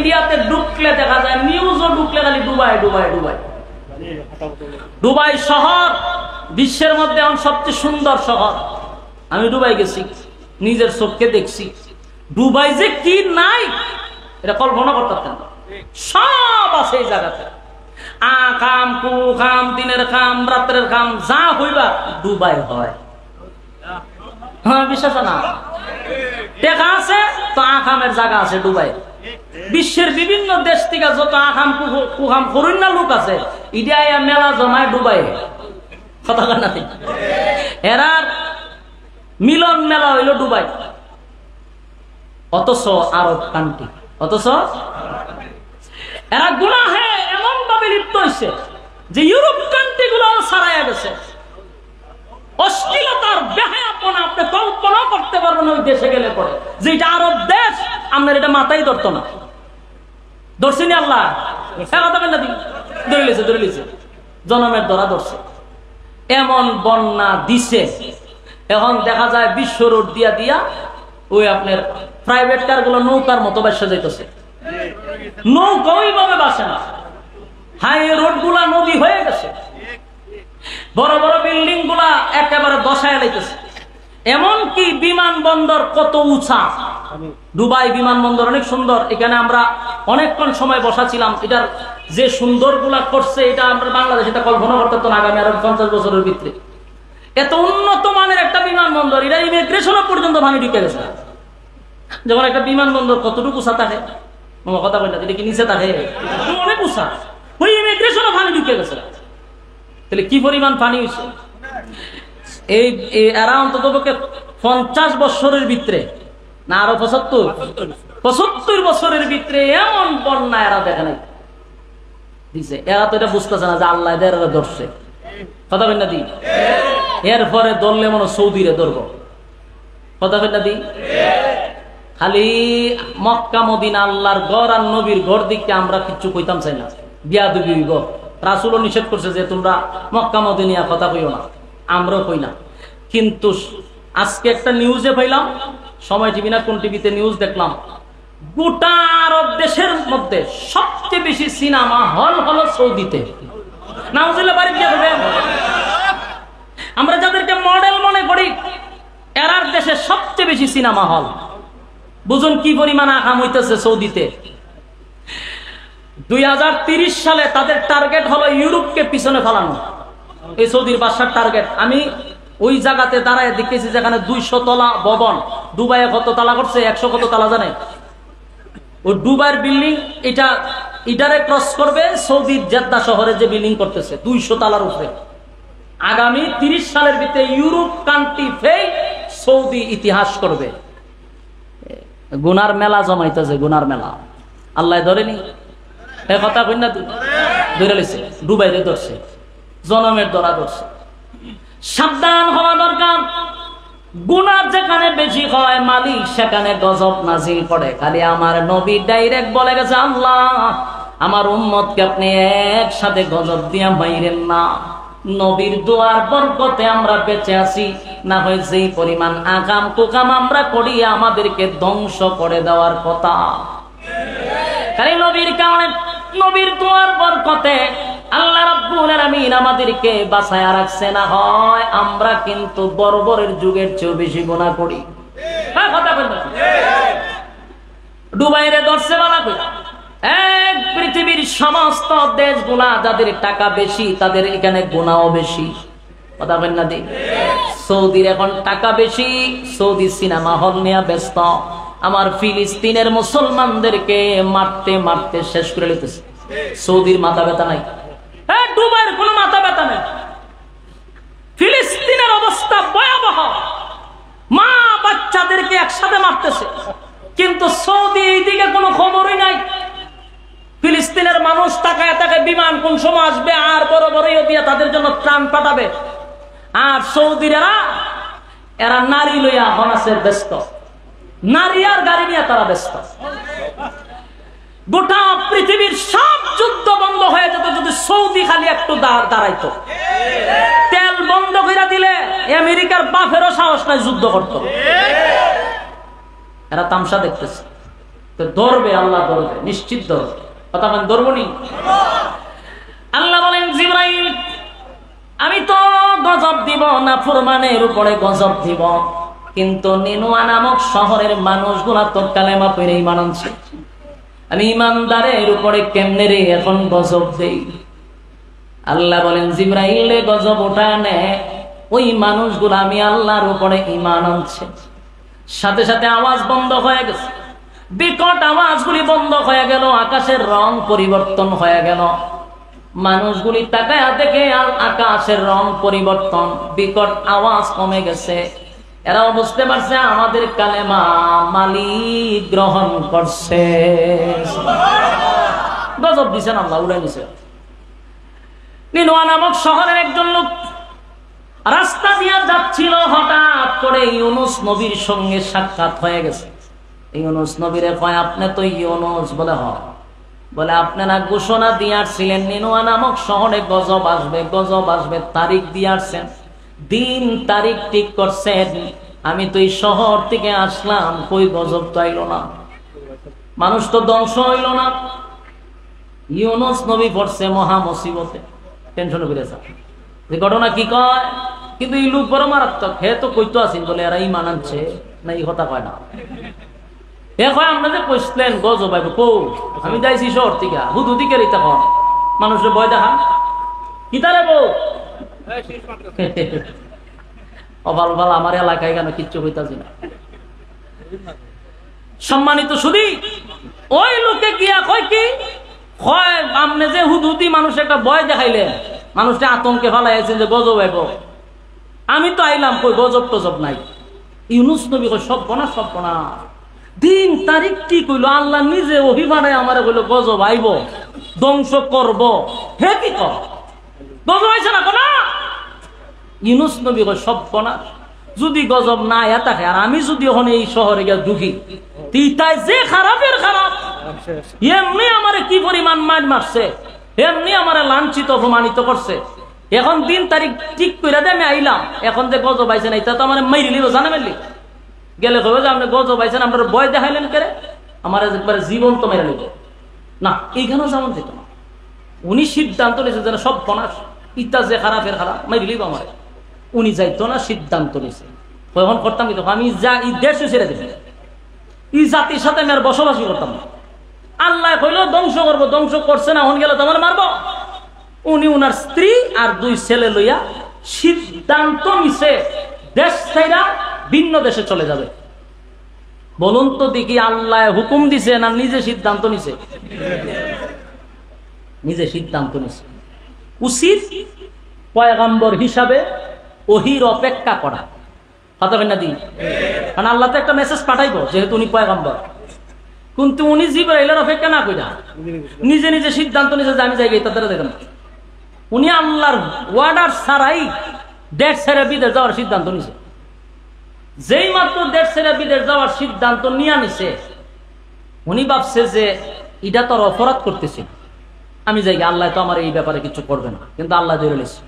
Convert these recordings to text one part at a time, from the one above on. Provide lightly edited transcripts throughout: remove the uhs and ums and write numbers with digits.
মিডিয়াতে ঢুকলে দেখা যায়, নিউজও ঢুকলে খালি দুবাই দুবাই দুবাই। দুবাই শহর বিশ্বের মধ্যে এখন সবচেয়ে সুন্দর শহর। আমি দুবাই গেছি, নিজের চোখকে দেখছি। দুবাই যে কি নাই এটা কল্পনা করতে পারতেন না। সব আছে এই জায়গাতে, কাম কু কাম, দিনের কাম রাত্রের কাম, যা হইবা দুবাই হয়। হ্যাঁ, বিশ্বাস না? টেকা আছে তো আকামের জায়গা আছে দুবাই। বিশ্বের বিভিন্ন দেশ থেকে যত আকাম কুকাম করুন না লোক আছে, ইডিয়া মেলা জমায় দুবাই। কথা না, এরার মিলন মেলা হইল দুবাই। অথচ আরব কান্ট্রি, অথচ এরা গুনাহে এমন ভাবে লিপ্ত হয়েছে যে ইউরোপ কান্ট্রি গুলো ছাড়াইয়া গেছে। অশ্লীলতার বেহায়াপনা আপনি কল্পনা করতে পারবেন ওই দেশে গেলে পরে, যেটা আরব দেশ আপনার এটা মাথায় ধরতো না। ধরছেনি আল্লাহ ধরে লিছে, জনমের ধরা ধরছে। এমন বন্যা দিছে, এখন দেখা যায় বিশ্ব রোড দিয়া দিয়া ওই আপনার প্রাইভেট কার গুলো নৌকার মতো বাসা যাইতেছে। নৌকা ওইভাবে বাসে না, হাই রোড গুলা নদী হয়ে গেছে। বড় বড় বিল্ডিং গুলা একেবারে দশায় লাইতেছে। এমনকি বিমানবন্দর কত উঁচা। দুবাই বিমানবন্দর অনেক সুন্দর, এখানে আমরা অনেকক্ষণ সময় বসা ছিলাম। এটার যে সুন্দর গুলা করছে, এটা আমরা বাংলাদেশ এটা কল্পনা করতে পারতো না আগামী আরো 50 বছরের ভিতরে। এত উন্নত মানের একটা বিমানবন্দর, এটা ইমিগ্রেশন পর্যন্ত ভাঙি ঢুকে গেছে। যেমন একটা বিমানবন্দর কতটুকু উঁচা থাকে, কথা বলটা এটা কি নিচে থাকে, অনেক উঁচা। ওই ইমিগ্রেশনও ভাঙি ঢুকে গেছে। তাহলে কি পরিমাণ পানি হয়েছে। এই এরা অন্তত 50 বছরের ভিতরে না আরো 75 বছরের ভিতরে এমন বন্যা এরা দেখে নাই দিছে। এরা তো এটা বুঝতেছে না যে আল্লাহ এদের ধরছে। কথা বল না দি, এরপরে ধরলে মনে সৌদিরে ধরব। কথা বল না দি, খালি মক্কা মদিনা আল্লাহর ঘর আর নবীর ঘর দিকে আমরা কিচ্ছু কইতাম চাই না। বিয়াদবি হইব। রাসূলও নিষেধ করছে যে তোমরা মক্কা মদিনা কথা কইও না, আমরাও কই না। কিন্তু আজকে একটা নিউজে পাইলাম, সময় টিভি না কোন টিভিতে নিউজ দেখলাম, গোটা আরব দেশের মধ্যে সবচেয়ে বেশি সিনেমা হল হলো সৌদিতে। নাউজুবিল্লাহ বাড়ি দিয়ে দেবে। আমরা যাদেরকে মডেল মনে করি, এরার দেশে সবচেয়ে বেশি সিনেমা হল। বুঝুন কি পরিমাণ আকাম হইতেছে সৌদিতে। 2030 সালে তাদের টার্গেট হলো ইউরোপকে পিছনে ফেলানো। এই সৌদির বাদশার টার্গেট। আমি ওই জায়গাতে দাঁড়ায় দেখেছি যেখানে 200 তলা ভবন। দুবাইয়ে কত তালা করছে, 100 কত তালা জানে। ওই দুবাইয়ের বিল্ডিং এটারে ক্রস করবে সৌদির জেদ্দা শহরে যে বিল্ডিং করতেছে 200 তালার উপরে। আগামী 30 সালের ভিতরে ইউরোপ কান্ট্রি ফেই সৌদি ইতিহাস করবে। গুনার মেলা জমাইতেছে, গুনার মেলা। আল্লাহ ধরেনি এ কথা কই না, ধরে লিছে। দুবাইতে ধরছে, জনমের ধরা ধরছে। সাবধান হওয়া দরকার। গুনাহ যেখানে বেশি হয়, মালিক সেখানে গজব নাজিল করে। খালি আমার নবী ডাইরেক্ট বলে গেছে, আল্লাহ আমার উম্মতকে আপনি একসাথে গজব দিয়া মাইরেন না। নবীর দোয়ার বরকতে আমরা বেঁচে আছি, না হয় যেই পরিমাণ আকাম কুকাম আমরা করি আমাদেরকে ধ্বংস করে দেওয়ার কথা। খালি নবীর কারণে, নবীর দোয়ার বরকতে আল্লাহ রাব্বুল আলামিন আমাদেরকে বাঁচায়া রাখছে। না হয় আমরা কিন্তু বর্বরের যুগের চেয়ে বেশি গুনাহ করি। কথা বলবেন দুবাইরে ধরছে বালা কইরা। এক পৃথিবীর সমস্ত দেশগুলা যাদের টাকা বেশি তাদের এখানে গুনাহও বেশি। কথা বলেন না দি, সৌদির এখন টাকা বেশি, সৌদি সিনেমা হল নিয়ে ব্যস্ত। আমার ফিলিস্তিনের মুসলমানদেরকে মারতে মারতে শেষ করে লিতেছে। সৌদির মাথা ব্যথা নাই, দুবাইয়ের কোনো মাথা ব্যথা নাই। ফিলিস্তিনের অবস্থা ভয়াবহ, মা বাচ্চাদেরকে একসাথে মারতেছে। কিন্তু সৌদি এইদিকে কোনো খবরই নাই। ফিলিস্তিনের মানুষ তাকায় তাকায় বিমান কোন সময় আসবে আর বড় বড় দিয়ে তাদের জন্য ত্রাণ পাঠাবে। আর সৌদির এরা নারী লইয়া হনাসের ব্যস্ত, নারী আর গাড়ি নিয়ে তারা ব্যস্ত। গোটা পৃথিবীর সব যুদ্ধ বন্ধ হয়ে যেত যদি সৌদি খালি একটু দাঁড়াইতো। তেল বন্ধ করে দিলে আমেরিকার বাপেরও সাহস নাই যুদ্ধ করত। এরা তামসা দেখতেছে। তো ধরবে, আল্লাহ ধরবে, নিশ্চিত ধরবে। কথা মানে ধরবনি? আল্লাহ বলেন জিবরাইল আমি তো গজব দিব, নাফরমানের উপরে গজব দিব, কিন্তু নিনুয়া নামক শহরের মানুষগুলা তো কালেমা পড়ে ঈমান আনছে, আমি ঈমানদারের উপরে কেমনে রে এখন গজব দেই? আল্লাহ বলেন জিবরাইল রে গজব ওঠানে, ওই মানুষগুলো আমি আল্লাহর উপরে ঈমান আনছে। সাথে সাথে আওয়াজ বন্ধ হয়ে গেছে, বিকট আওয়াজগুলি বন্ধ হয়ে গেল, আকাশের রং পরিবর্তন হয়ে গেল। মানুষগুলি তাকায়া দেখে আকাশের রং পরিবর্তন, বিকট আওয়াজ কমে গেছে। এরাও বুঝতে পারছে আমাদের কালেমা মালিক গ্রহণ করছে। গজব দিছেন আল্লাহ, উড়াই দিছে। নিনুয়া নামক শহরের একজন লোক রাস্তা দিয়ে যাচ্ছিল, হঠাৎ করে ইউনুস নবীর সঙ্গে সাক্ষাৎ হয়ে গেছে। ইউনুস নবীরে কয় আপনি তো ইউনুস? বলে হ। বলে আপনারা ঘোষণা দিয়ে আসছিলেন নিনুয়া নামক শহরে গজব আসবে, গজব আসবে, তারিখ দিয়ে আসছেন, দিন তারিখ ঠিক করছেন, আমি তো এই শহর থেকে আসলাম, কই গজব তো আইল না, মানুষ তো ধ্বংস হইল না। ইউনুস নবী পড়ছে মহা মুসিবতে, টেনশনে বেড়েছে। যে ঘটনা কি কয়, কিন্তু এই লোক বড় মারাত্মক, হে তো কইতো আসিন বলে এরা ঈমান আনছে না, এই কথা কয় না। এ কয় আমরা যে কইছিলেন গজব আইব, কৌ আমি যাইছি শহর থেকে, হুদু দিকে রিতা কর মানুষের ভয় দেখা কি তারে বউ অবাল বাল আমার এলাকায় কেন কিচ্ছু হইতাছি না। সম্মানিত শুধু ওই লোকে গিয়া কয় কি হয়, আপনি যে হুদুদি মানুষ একটা ভয় দেখাইলেন, মানুষটা আতঙ্কে ফালাইছেন যে গজব আইব, আমি তো আইলাম, কই গজব টজব নাই। ইউনুস নবী কই সব বনা, সব বনা, দিন তারিখ কি কইলো, আল্লাহ নিজে অভিমানে আমার কইলো গজব আইব, ধ্বংস করব। হে কি কর গজব আইছে না কোনা? ইউনুস নবী কই সব বনা, যদি গজব না আয়া থাকে আর আমি যদি এখন এই শহরে গিয়ে ঢুকি, তাই যে খারাপের খারাপ, এমনি আমারে কি পরিমাণ মার মারছে, এমনি আমারে লাঞ্ছিত অপমানিত করছে। এখন দিন তারিখ ঠিক করে দে আমি আইলাম, এখন যে গজব আইছে না, এটা তো আমার মাইরি লিব, জানা মেলি গেলে কবে যে আপনি গজব আইছেন, আপনার ভয় দেখাইলেন কেরে, আমার একবারে জীবন তো মেরে নিব না, এইখানেও যেমন যেত না। উনি সিদ্ধান্ত নিয়েছে যেন সব বনাস, ইটা যে খারাপের খারাপ মাইরি লিব আমার, উনি যাইতো না, সিদ্ধান্ত নিয়েছে। তখন করতাম কি, আমি যা এই দেশ ছেড়ে দেব, এই জাতির সাথে আমি আর বসবাসই করতাম না। আল্লাহ কইল ধ্বংস করবো, ধ্বংস করছে না, হন গেলে তোমার মারবো। উনি উনার স্ত্রী আর 2 ছেলে লইয়া সিদ্ধান্ত নিছে দেশ ছেড়া ভিন্ন দেশে চলে যাবে। বলুন তো দেখি, আল্লাহ হুকুম দিছে না নিজে সিদ্ধান্ত নিছে? নিজে সিদ্ধান্ত নিছে। উচিত পয়গম্বর হিসাবে ওহির অপেক্ষা করা, কথা বলেন না দি? কারণ আল্লাহ তো একটা মেসেজ পাঠাইবো, যেহেতু উনি পয়গম্বর, কিন্তু উনি জিবরাইলের অপেক্ষা না কইরা নিজে নিজে সিদ্ধান্ত নিছে যে আমি যাই, তাদের দেখেন উনি আল্লাহর ওয়ার্ডার ছাড়াই দেশ ছেড়ে বিদেশ যাওয়ার সিদ্ধান্ত নিছে। যেই মাত্র দেশ ছেড়ে বিদেশ যাওয়ার সিদ্ধান্ত নিয়ে নিছে, উনি ভাবছে যে এটা তোর অপরাধ করতেছে, আমি যাই, আল্লাহ তো আমার এই ব্যাপারে কিছু করবে না। কিন্তু আল্লাহ ধরে লাইছে।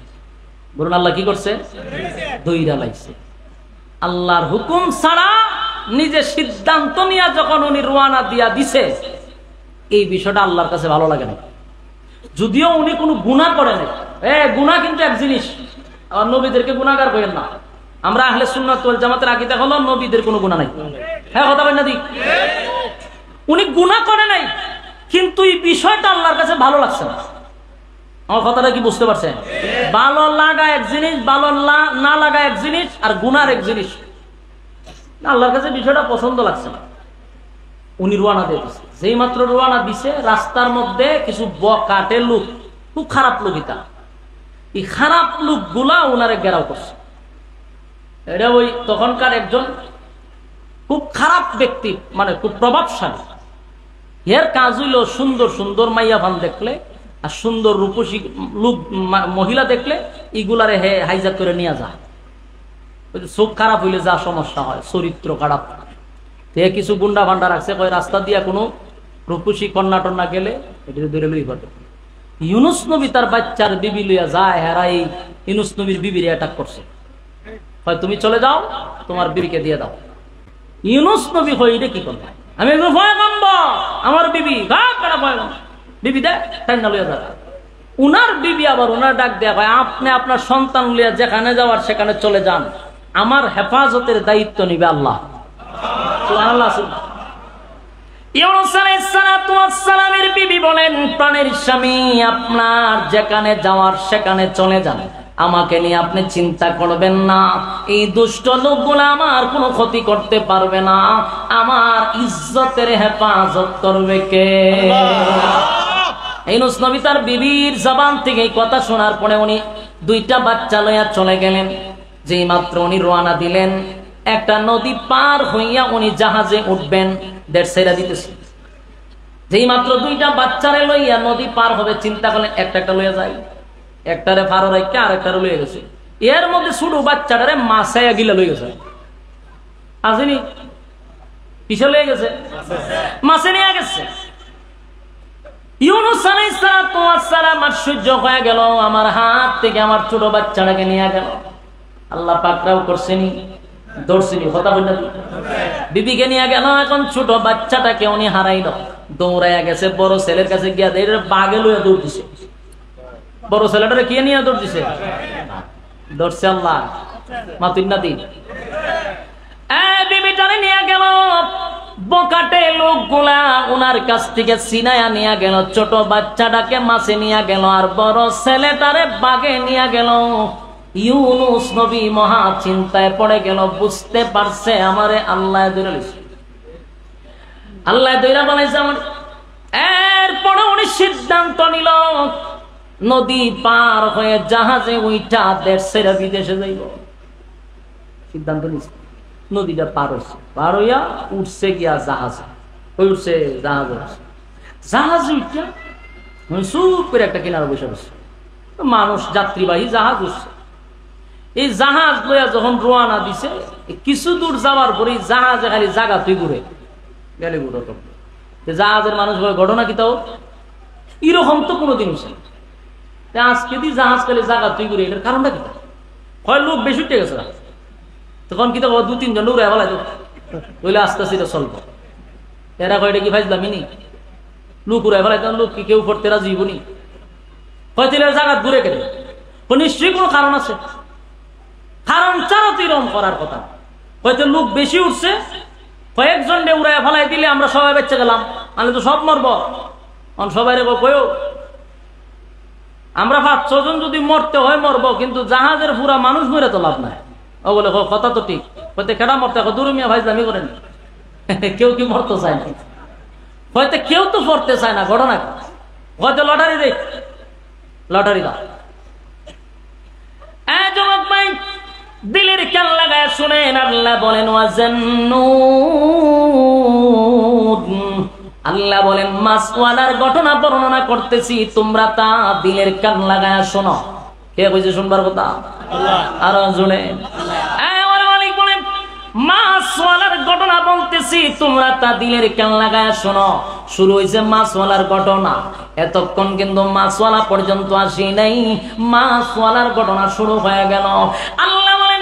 বলুন আল্লাহ কি করছে? ধইরা লাইছে। আল্লাহর হুকুম ছাড়া নিজে সিদ্ধান্ত নিয়ে যখন উনি রওনা দিয়া দিছে, এই বিষয়টা আল্লাহর কাছে ভালো লাগে না। যদিও উনি কোনো গুনাহ করে নাই, গুনাহ কিন্তু এক জিনিস, আর নবীদেরকে গুনাহগার করেন না। আমরা আহলে সুন্নাত ওয়াল জামাতের আকীদা হলো নবীদের কোনো গুনাহ নাই। হ্যাঁ কথা বলেন না দি? উনি গুনাহ করে নাই, কিন্তু এই বিষয়টা আল্লাহর কাছে ভালো লাগছে না। আমার কথাটা কি বুঝতে পারছেন? ভালো লাগা এক জিনিস, ভালো না লাগা এক জিনিস, আর গুনার এক জিনিস। আল্লাহর কাছে বিষয়টা পছন্দ লাগছে না। উনি রওনা দিয়ে দিছে। যেই মাত্র রওনা দিছে, রাস্তার মধ্যে কিছু বকাটে লোক, খুব খারাপ লোক, এই খারাপ লোকগুলা ওনারে ঘেরাও করছে। এটা ওই তখনকার একজন খুব খারাপ ব্যক্তি, মানে খুব প্রভাবশালী। এর কাজ হইল সুন্দর সুন্দর মাইয়া ভান দেখলে আর সুন্দর রূপসী লোক মহিলা দেখলে এগুলারে হাইজাক করে নিয়ে যায়। চোখ খারাপ হইলে যা সমস্যা হয়, চরিত্র খারাপ, কিছু গুন্ডা ভান্ডা রাখছে, কয় রাস্তা দিয়া কোনো রূপসী কন্যা টন্যা গেলে এটা ধরে লই ঘটে। ইউনুস নবী তার বাচ্চার বিবি লইয়া যায়, হেরা এই ইউনুস নবীর বিবির অ্যাটাক করছে, হয় তুমি চলে যাও, তোমার বিবিকে দিয়ে দাও। ইউনুস নবী হয় এটা কি করবে? আমি একটু ভয় কমব আমার বিবি ভয় বিবি দেখ তাই না লইয়া যাবে। উনার বিবি আবার উনার ডাক দেয়া হয়, আপনি আপনার সন্তান লিয়া যেখানে যাওয়ার সেখানে চলে যান, আমার হেফাজতের দায়িত্ব নিবে আল্লাহ। ইউনূস আলাইহিস সালাতু ওয়াস সালামের বিবি বলেন, প্রাণের স্বামী আপনার যেখানে যাওয়ার সেখানে চলে যান, আমাকে নিয়ে আপনি চিন্তা করবেন না। এই দুষ্ট লোকগুলো আমার কোনো ক্ষতি করতে পারবে না, আমার ইজ্জতের হেফাজত করবে কে? ইউনূস নবী তার বিবির জবান থেকে এই কথা শোনার পরে উনি দুইটা বাচ্চা লইয়া চলে গেলেন। যেই মাত্র উনি রওনা দিলেন, একটা নদী পার হইয়া উনি জাহাজে উঠবেন, দেড় সেরা দিতেছে। যেই মাত্র দুইটা বাচ্চারে লইয়া নদী পার হবে, চিন্তা করলেন একটা একটা লইয়া যায়, একটারে ফারো রাখতে আর একটারে লইয়া গেছে। এর মধ্যে ছোট বাচ্চাটারে মাছাইয়া গিলা লইয়া গেছে, আসেনি পিছে লইয়া গেছে, মাছে নিয়ে গেছে। ইউনূস আলাইহিস সালাম আশ্চর্য হয়ে গেল, আমার হাত থেকে আমার ছোট বাচ্চাটাকে নিয়ে গেল। আল্লাহ পাকরাও করছেনি, দৌড়ছিনি, কথা বললেন বিবিকে নিয়ে গেল। এখন ছোট বাচ্চাটাকে উনি হারাইল, দৌড়াইয়া গেছে বড় ছেলের কাছে গিয়া বাগে লইয়া দৌড় দিছে। বড় ছেলেটারে কে নিয়ে দৌড় দিছে? দৌড়ছে আল্লাহ মাতুন্নাদি। বিবিটারে নিয়ে গেল, বোকাটে লোকগুলা উনার কাছ থেকে ছিনাইয়া নিয়ে গেল, ছোট বাচ্চাটাকে মাছে নিয়ে গেল, আর বড় ছেলেটারে বাগে নিয়ে গেল। ইউনূস নবী মহা চিন্তায় পড়ে গেল, বুঝতে পারছে আমারে আল্লাহ ধরে লইছে, আল্লাহ ধরে বলেছে আমার। এরপরে উনি সিদ্ধান্ত নিল, নদী পার হয়ে জাহাজে উইঠা দেশের বিদেশে যাইব। সিদ্ধান্ত নিচ্ছে, নদীটা পার হয়েছে, পার হইয়া উঠছে গিয়া জাহাজে, ওই উঠছে জাহাজে, জাহাজ উঠা চুপ করে একটা কিনারে বসে বসে মানুষ, যাত্রীবাহী জাহাজ উঠছে। এই জাহাজ লইয়া যখন রওনা দিছে, কিছু দূর যাওয়ার পরে জাহাজে খালি জায়গা তুই ঘুরে গেলে ঘুরো। জাহাজের মানুষ বলে ঘটনা কি তাও এরকম তো কোনোদিন হচ্ছে আজকে দি জাহাজ খালি জায়গা তুই ঘুরে, এটার কারণটা কি? হয় লোক বেশি উঠে গেছে, তখন কি তখন দু তিনজন লোক রেওয়ালাই বলে আস্তে আস্তে এটা চলবো। এরা কয়টা কি ভাইজলামি নি, লোক উড়াই ফেলাই, লোক কি কেউ করতে রাজি হইবনি? হয়তো জায়গা ঘুরে গেলে নিশ্চয়ই কোনো কারণ আছে, কারণ ছাড়া তো এরকম করার কথা। হয়তো লোক বেশি উঠছে, কয়েকজন উড়াই ফেলাই দিলে আমরা সবাই বেঁচে গেলাম, মানে তো সব মরবো। সবাই কয়েও আমরা 5-6 জন যদি মরতে হয় মরবো, কিন্তু জাহাজের পুরা মানুষ মরে তো লাভ নাই। ও বলে কথা তো ঠিক, হয়তো কেডা মরতে দূরমিয়া ভাইজলামি করেন, কেউ কি মরতে চায় না, হয়তো কেউ তো পড়তে চায় না। ঘটনা হয়তো লটারি দেখ, লটারি দাও। যুবক ভাই দিলের কান লাগায় শুনেন, আল্লাহ বলেন আল্লাহ বলেন মাছওয়ালার ঘটনা বর্ণনা করতেছি, তোমরা তা দিলের কান লাগায় শোনো। কে কইছে শুনবার কথা? আর শুনে মাছওয়ালার ঘটনা বলতেছি, তোমরা তা দিলের কান লাগায় শোনো। শুরু হয়েছে মাছওয়ালার ঘটনা, এতক্ষণ কিন্তু মাছওয়ালা পর্যন্ত আসি নাই, মাছওয়ালার ঘটনা শুরু হয়ে গেল। আল্লাহ বলেন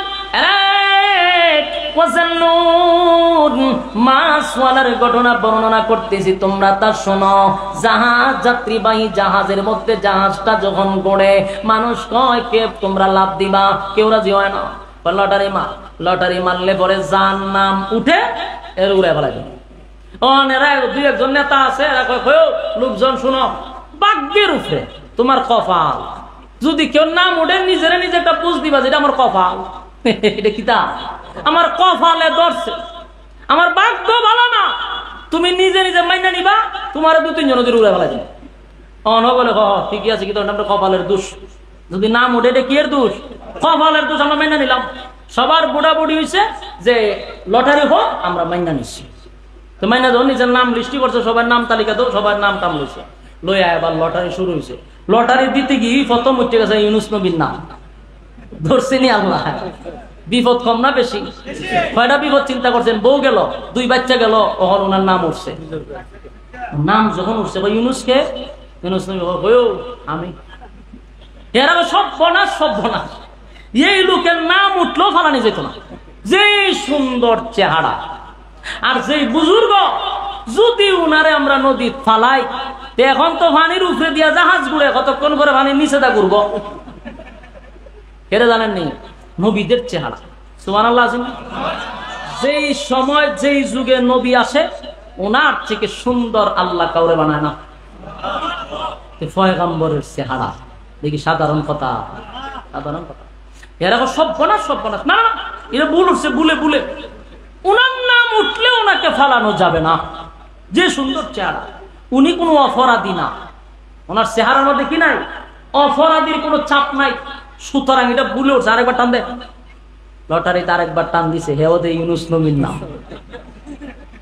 মাছওয়ালার ঘটনা বর্ণনা করতেছি, তোমরা তা শোনো। জাহাজ, যাত্রীবাহী জাহাজের মধ্যে জাহাজটা যখন গড়ে, মানুষ কয় কে তোমরা লাভ দিবা, কেউ রাজি হয় না। লটারি মার, লটারি মারলে পরে যার নাম উঠে এর উড়ে ফেলাই দেবে। দুই একজন নেতা আছে, লোকজন শুনো, ভাগ্যের উপরে তোমার কপাল, যদি কেউ নাম উঠে নিজেরা নিজে একটা বুঝ দিবা যেটা আমার কপাল। এটা কি তা আমার কপালে ধরছে, আমার ভাগ্য ভালো না, তুমি নিজে নিজে মাইনা নিবা, তোমার 2-3 জন উড়ে ফেলাই দেবে। বলে ঠিকই আছে, কিন্তু আমরা কপালের দোষ, যদি নাম উঠে এটা কি এর দোষ? কপালের দোষ, আমরা মাইনা নিলাম। সবার বুড়া বুড়ি হয়েছে যে লটারি হোক, আমরা মাইনা নিচ্ছি। তো মাইনা যখন নিজের নাম লিস্টি করছে, সবার নাম তালিকা তো সবার নাম টাম লইছে, লইয়া এবার লটারি শুরু হয়েছে। লটারি দিতে গিয়ে প্রথম উঠে গেছে ইউনূস নবীর নাম, ধরছেনি আল্লাহ। বিপদ কম না বেশি? কয়টা বিপদ চিন্তা করছেন? বউ গেল, 2 বাচ্চা গেল, ওখান ওনার নাম উঠছে। নাম যখন উঠছে ইউনূসকে, ইউনূস নবী আমি, এরা সব বনাস, সব বনাস। এই লোকের নাম উঠলো ফালানি যেত না, যে সুন্দর চেহারা আর যে বুজুর্গ যদি উনারে আমরা নদী ফালাই, এখন তো পানির উপরে দিয়া জাহাজ ঘুরে, কতক্ষণ করে পানির নিচে দা ঘুরবো। কেরে জানেন নি? নবীদের চেহারা। সুবহানাল্লাহ। যেই সময় যেই যুগে নবী আসে, ওনার থেকে সুন্দর আল্লাহ কাউরে বানায় না। পয়গম্বরের চেহারা দেখি সাধারণ কথা, সাধারণ কথা। এরকম সর্বনাশ, সর্বনাশ। না না, এরা ভুল উঠছে, ভুলে ভুলে। উনার নাম উঠলে ওনাকে ফালানো যাবে না। যে সুন্দর চেহারা, উনি কোনো অপরাধী না। ওনার চেহারার মধ্যে কি নাই? অপরাধীর কোনো চাপ নাই। সুতরাং এটা ভুলে উঠছে। আরেকবার টান দেয় লটারিতে, আরেকবার টান দিছে, হে ওদের ইউনুস নবীর নাম।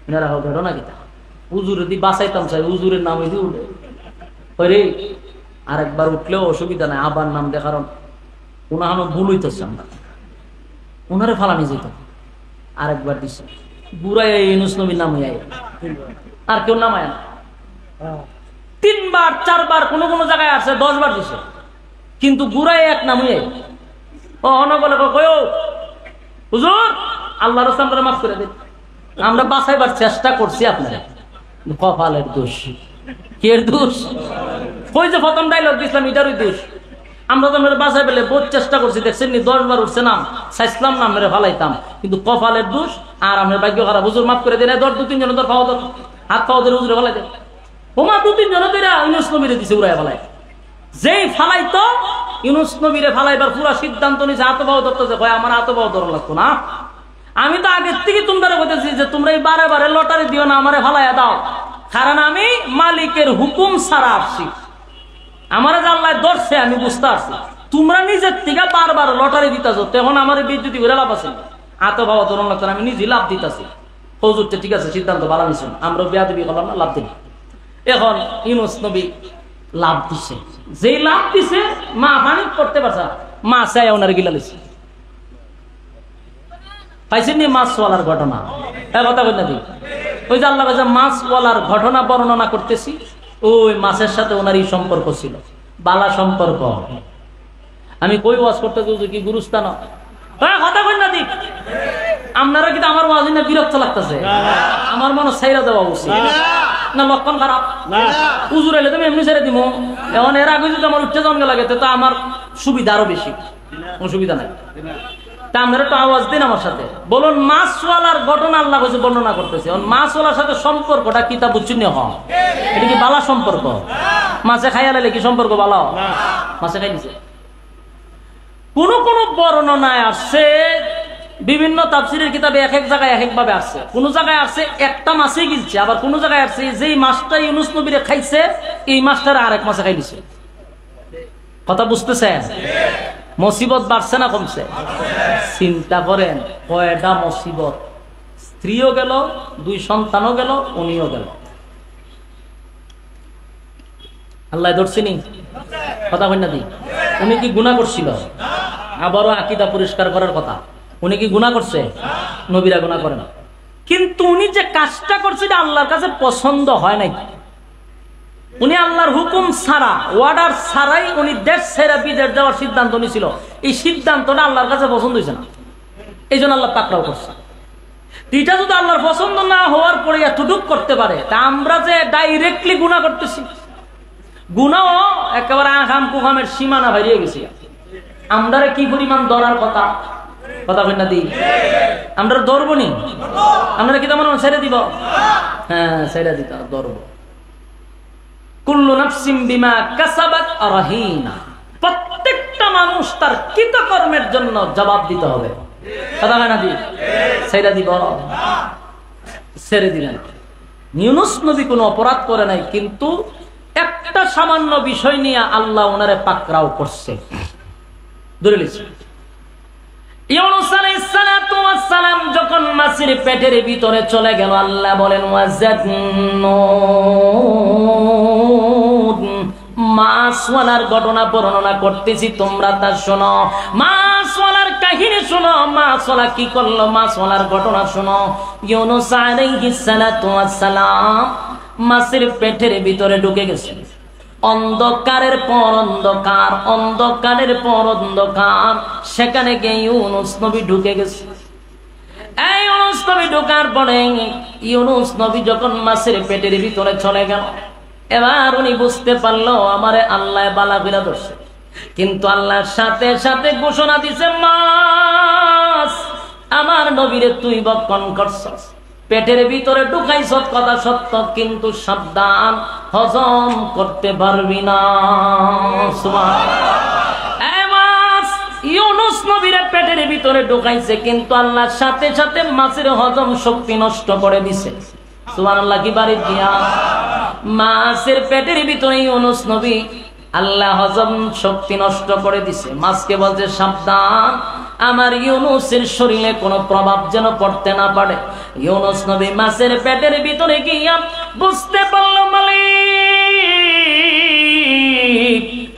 এনারা ঘটনা কিতা হুজুরে দি বাঁচাইতাম চাই, হুজুরের নাম যদি উঠে রে, আরেকবার উঠলেও অসুবিধা নাই। আবার নাম দে, কারণ উনাহানো ভুল হইতেছে। আমরা উনারে ফালানি যেত, আরেকবার দিছে বুড়াই ইউনুস নবীর নাম হইয়া, আর কেউ নামায় না। 3 বার 4 বার, কোন কোন জায়গায় আছে 10 বার দিছে, কিন্তু বুড়াই এক নাম হইয়া। ও অনবলে কয় হুজুর আল্লাহর রাস্তায় আমরা মাফ করে দিন, আমরা বাঁচাইবার চেষ্টা করছি। আপনারা কপালের দোষ। কের দোষ? ওই যে প্রথম ডায়লগ দিছিলাম, এটারই দোষ। আমরা তো আমরা বাঁচাই পেলে বহুত চেষ্টা করছি, দেখছেন নি 10 বার উঠছে নাম, চাইছিলাম না আমরা ফালাইতাম, কিন্তু কপালের দোষ। আর আমরা ভাগ্য খারাপ। হুজুর মাফ করে দিন। ধর 2-3 জন ধর পাও, ধর হাত পাও ধরে হুজুরে ফালাই দেন। ওমা 2-3 জন ধরে ইউনুস নবীরে দিছে উড়াই ফালাই। যেই ফালাইতো ইউনুস নবীরে ফালাইবার পুরা সিদ্ধান্ত নিছে, হাত পাও ধরতেছে, কয় আমার হাত পাও ধরা লাগতো না। আমি তো আগের থেকে তোমরা বলতেছি যে তোমরা এই বারে বারে লটারি দিও না, আমারে ফালাইয়া দাও, কারণ আমি মালিকের হুকুম ছাড়া আসছি। আমার যে আল্লাহ ধরছে আমি বুঝতে পারছি। তোমরা নিজের থেকে বারবার লটারি দিতেছো, তখন আমার বিদ্যুৎ করে লাভ আছে। আত বাবা ধরুন লাগতো, আমি নিজে লাভ দিতেছি। হুজুরটা ঠিক আছে, সিদ্ধান্ত ভালো নিছেন, আমরা বেয়াদবি করলাম না, লাভ দিন। এখন ইউনুস নবী লাভ দিছে, যেই লাভ দিছে মা পানি করতে পারছে, মা চাই ওনার গিলা লিছে। পাইছেন নি মাছওয়ালার ঘটনা? কথা কই না দি, ওই যে আল্লাহ কাছে মাছওয়ালার ঘটনা বর্ণনা করতেছি। ওই মাছের সাথে ওনার এই সম্পর্ক ছিল, বালা সম্পর্ক। আমি কই ওয়াজ করতে কি গুরুস্থান? কথা কই না দি, আপনারা কিন্তু আমার ওয়াজ না বিরক্ত লাগতেছে? আমার মনে ছাইরা দেওয়া উচিত না? লক্ষণ খারাপ। হুজুর এলে তুমি এমনি ছেড়ে দিব। এখন এর আগে যদি আমার উঠতে জন্ম লাগে, তো আমার সুবিধা আরো বেশি, অসুবিধা নাই। তা আপনারা একটু আওয়াজ দিন আমার সাথে, বলুন মাছওয়ালার ঘটনা আল্লাহ কাছে বর্ণনা করতেছে। মাছওয়ালার সাথে সম্পর্কটা কি তা বুঝছেন? এটা কি বালা সম্পর্ক? মাছে খাইয়া লাইলে কি সম্পর্ক বালা? মাছে খাই দিছে। কোন কোন বর্ণনায় আসছে, বিভিন্ন তাফসীরের কিতাবে এক এক জায়গায় এক এক ভাবে আসছে। কোন জায়গায় আসছে একটা মাছই গিলছে, আবার কোন জায়গায় আসছে যেই মাছটা ইউনুস নবীরে খাইছে এই মাছটার আরেক মাছে খাই দিছে। কথা বুঝতেছেন? মুসিবত বাড়ছে না কমছে? চিন্তা করেন কয়টা মুসিবত। স্ত্রীও গেল, 2 সন্তানও গেল, উনিও গেল। আল্লাহ ধরছিনি? কথা কই না দি? উনি কি গুনাহ করছিল? আবারও আকীদা পরিষ্কার করার কথা। উনি কি গুনাহ করছে? নবীরা গুনাহ করে না, কিন্তু উনি যে কাজটা করছে এটা আল্লাহর কাছে পছন্দ হয় নাই। উনি আল্লাহর হুকুম ছাড়া, অর্ডার ছাড়াই উনি দেশ ছেড়ে বিদেশ যাওয়ার সিদ্ধান্ত নিয়েছিল। এই সিদ্ধান্তটা আল্লাহর কাছে পছন্দ হয়েছে না, এই জন্য আল্লাহ পাকড়াও করছে। এটা যদি আল্লাহর পছন্দ না হওয়ার পরে এতটুক করতে পারে, তা আমরা যে ডাইরেক্টলি গুনাহ করতেছি, গুনাহ একেবারে আকাম কুকামের সীমানা বাইরে গেছে। আমরা কি পরিমাণ ধরার কথা? কথা কই না দি? আমরা ধরবো নি? আমরা কি তেমন ছেড়ে দিব? হ্যাঁ, ছেড়ে দিতে ধরবো। কুল্লু নাফসিন বিমা কাসাবাত রাহিনা, প্রত্যেকটা মানুষ তার কৃতকর্মের জন্য জবাব দিতে হবে। কথা কই না দি? ছেড়ে দিব? ছেড়ে দিলেন। ইউনুস নবী কোনো অপরাধ করে নাই, কিন্তু একটা সামান্য বিষয় নিয়ে আল্লাহ ওনারে পাকড়াও করছে, ধরে লিছে। ইউনুস আলাইহিস সালাতু ওয়াস সালাম যখন মাছের পেটের ভিতরে চলে গেল, আল্লাহ বলেন ওয়াজান্নুন, মাছওয়ালার ঘটনা বর্ণনা করতেছি, তোমরা তা শোনো। মাছওয়ালার কাহিনী শোনো, মাছওয়ালা কি করলো, মাছওয়ালার ঘটনা শোনো। ইউনুস আলাইহিস সালাতু ওয়াস সালাম মাছের পেটের ভিতরে ঢুকে গেছে। অন্ধকারের পর অন্ধকার, অন্ধকারের পর অন্ধকার, সেখানে গিয়ে ইউনুস নবী ঢুকে গেছে। এই ইউনুস নবী ঢোকার পরে ইউনুস নবী যখন মাছের পেটের ভিতরে চলে গেল, এবার উনি বুঝতে পারলো আমারে আল্লাহ বালা বিরা ধরছে। কিন্তু আল্লাহর সাথে সাথে ঘোষণা দিছে, মাছ আমার নবীরে তুই বক্ষণ করছস, পেটের ভিতরে ঢুকাইছ কথা সত্য, কিন্তু সাবধান, হজম করতে পারবি না। ইউনুস নবীরে পেটের ভিতরে ঢুকাইছে, কিন্তু আল্লাহর সাথে সাথে মাছের হজম শক্তি নষ্ট করে দিছে। সুবহানাল্লাহ কি বাড়ি দিয়া। মাছের পেটের ভিতরে ইউনুস নবী আল্লাহ হজম শক্তি নষ্ট করে দিছে। মাছকে বলছে, সাবধান, আমার ইউনুসের শরীরে কোনো প্রভাব যেন পড়তে না পারে। ইউনুস নবী মাছের পেটের ভিতরে গিয়া বুঝতে পারলো মালিক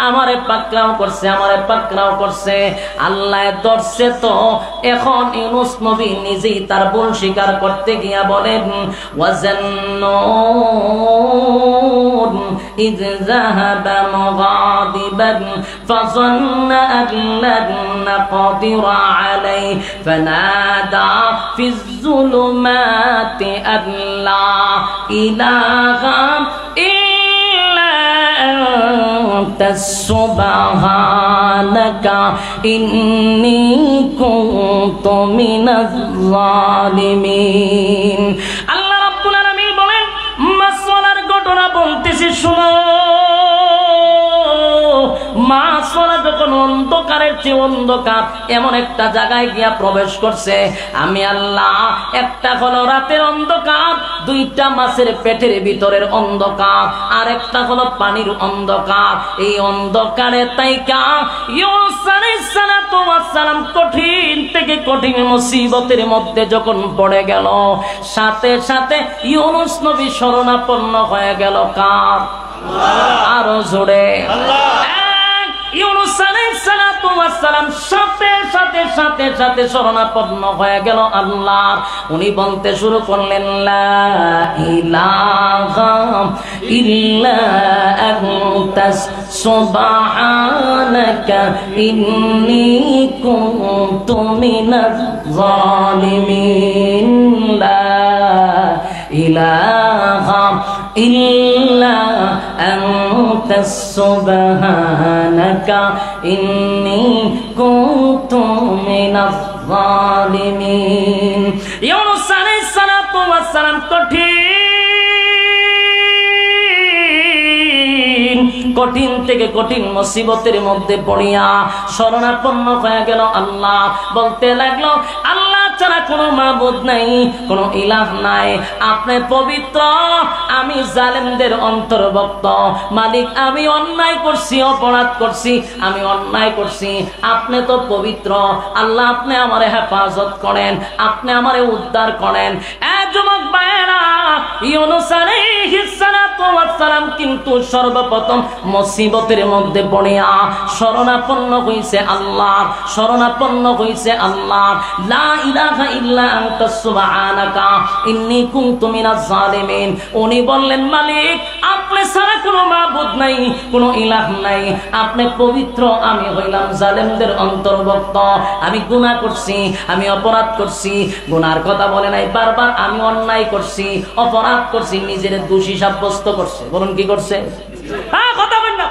আমারে পাকড়াও করছে, আমারে পাকড়াও করছে, আল্লাহ ধরছে। তো এখন ইউনুস নবী নিজেই তার ভুল স্বীকার করতে গিয়া বলেন, ওয়াজান্নুন ইয যাহাবা মুগাদিবান ফাযান্না আন লান নাকদিরা আলাইহি ফানাদা ফিজ যুলুমাতি আন লা ইলাহা সুবহানাকা ইন্নী কুনতু মিনাজ জালিমিন। আল্লাহ রাব্বুল আলামিন বলেন, মাসওয়ালার ঘটনা বলতেছি শুনো। মাসওয়ালা যখন অন্ধকারের চেয়ে অন্ধকার এমন একটা জায়গায় গিয়া প্রবেশ করছে, আমি আল্লাহ একটা হলো রাতের অন্ধকার, দুইটা মাছের পেটের ভিতরের অন্ধকার, আর একটা হলো পানির অন্ধকার। এই অন্ধকারে তাইকা ইউনুস আলাইহিস সালাতু ওয়াস সালাম কঠিন থেকে কঠিন মুসিবতের মধ্যে যখন পড়ে গেল, সাথে সাথে ইউনুস নবী শরণাপন্ন হয়ে গেল কার? আরো জোরে আল্লাহ। ইউনুস আলাইহিস সালাতু ওয়াস সালাম সাথে সাথে সাথে সাথে শরণাপন্ন হয়ে গেল আল্লাহর। উনি বলতে শুরু করলেন, লা ইলাহা ইল্লা আনতা সুবহানাকা ইন্নী কুনতু মিনাজ জালিমিন। লা ইলাহা ইল্লা আনতা সুবহানাকা ইন্নী কুনতু মিনাজ জালিমিন। ইউনুস আলাইহিস সালাতু ওয়াস সালাম কঠিন থেকে কঠিন মুসিবতের মধ্যে পড়িয়া শরণাপন্ন হয়ে গেল আল্লাহ। বলতে লাগলো, আল্লাহ ছাড়া কোনো মাবুদ নাই, কোনো ইলাহ নাই, আপনি পবিত্র, আমি জালেমদের অন্তর্ভুক্ত। মালিক, আমি অন্যায় করছি, অপরাধ করছি, আমি অন্যায় করছি, আপনি তো পবিত্র। আল্লাহ, আপনি আমারে হেফাজত করেন, আপনি আমারে উদ্ধার করেন। যুবক ভাইয়েরা, ইউনুস আলাইহিস সালাতু ওয়াস সালাম কিন্তু সর্বপ্রথম মুসিবতের মধ্যে পড়িয়া শরণাপন্ন হইছে আল্লাহর, শরণাপন্ন হইছে আল্লাহর। লা ইলাহা ইল্লা আনতা সুবহানাকা ইন্নী কুনতু মিনাজ জালিমিন। উনি বললেন, মালিক, আপনি ছাড়া কোনো মাবুদ নাই, কোনো ইলাহ নাই, আপনি পবিত্র, আমি হইলাম জালেমদের অন্তর্ভুক্ত। আমি গুনাহ করছি, আমি অপরাধ করছি। গুনার কথা বলে নাই, বারবার আমি অন্যায় করছি, অপরাধ করছি, নিজের দোষী সাব্যস্ত করছে। বলুন কি করছে? হ্যাঁ, কথা বলেন না।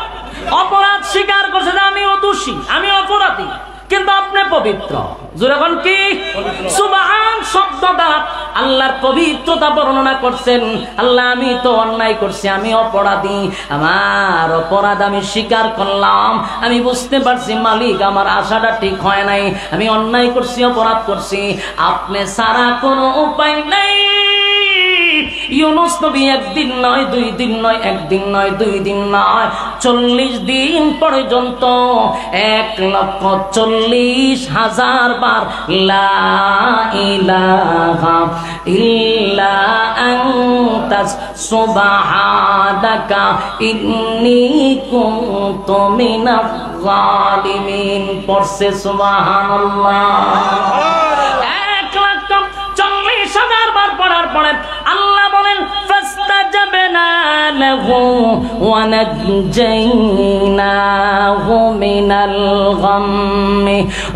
অপরাধ স্বীকার করছে যে আমিও দোষী, আমি অপরাধী, কিন্তু আপনি পবিত্র। যখন কি সুবহান শব্দটা আল্লাহর পবিত্রতা বর্ণনা করছেন। আল্লাহ, আমি তো অন্যায় করছি, আমি অপরাধী, আমার অপরাধ আমি স্বীকার করলাম, আমি বুঝতে পারছি মালিক আমার আশাটা ঠিক হয় নাই, আমি অন্যায় করছি, অপরাধ করছি, আপনি ছাড়া কোনো উপায় নাই। ইউনুস নবী একদিন নয়, দুই দিন নয়, একদিন নয়, দুই দিন নয়, 40 দিন পর্যন্ত 1,40,000 বার লা ইলাহা ইল্লা আনতা সুবহানাকা ইন্নী কুনতু মিনাজ জালিমিন পড়ছে। সুবহানাল্লাহ। 1,40,000 বার পড়ার পরে আল্লাহ বলেন, ফাস্তাজাবনা له ونجيناه من الغم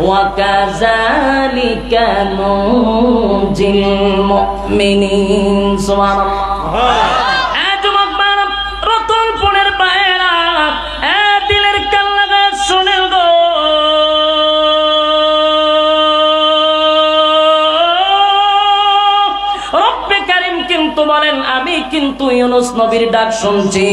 وكذلك ننجي المؤمنين سبحان الله রতনপুরের বাইরা দিলের কান লাগায় শুনে গো রব্বে কারীম কিন্তু বলেন আমি কিন্তু ইউনূস নবীর ডাক শুনছি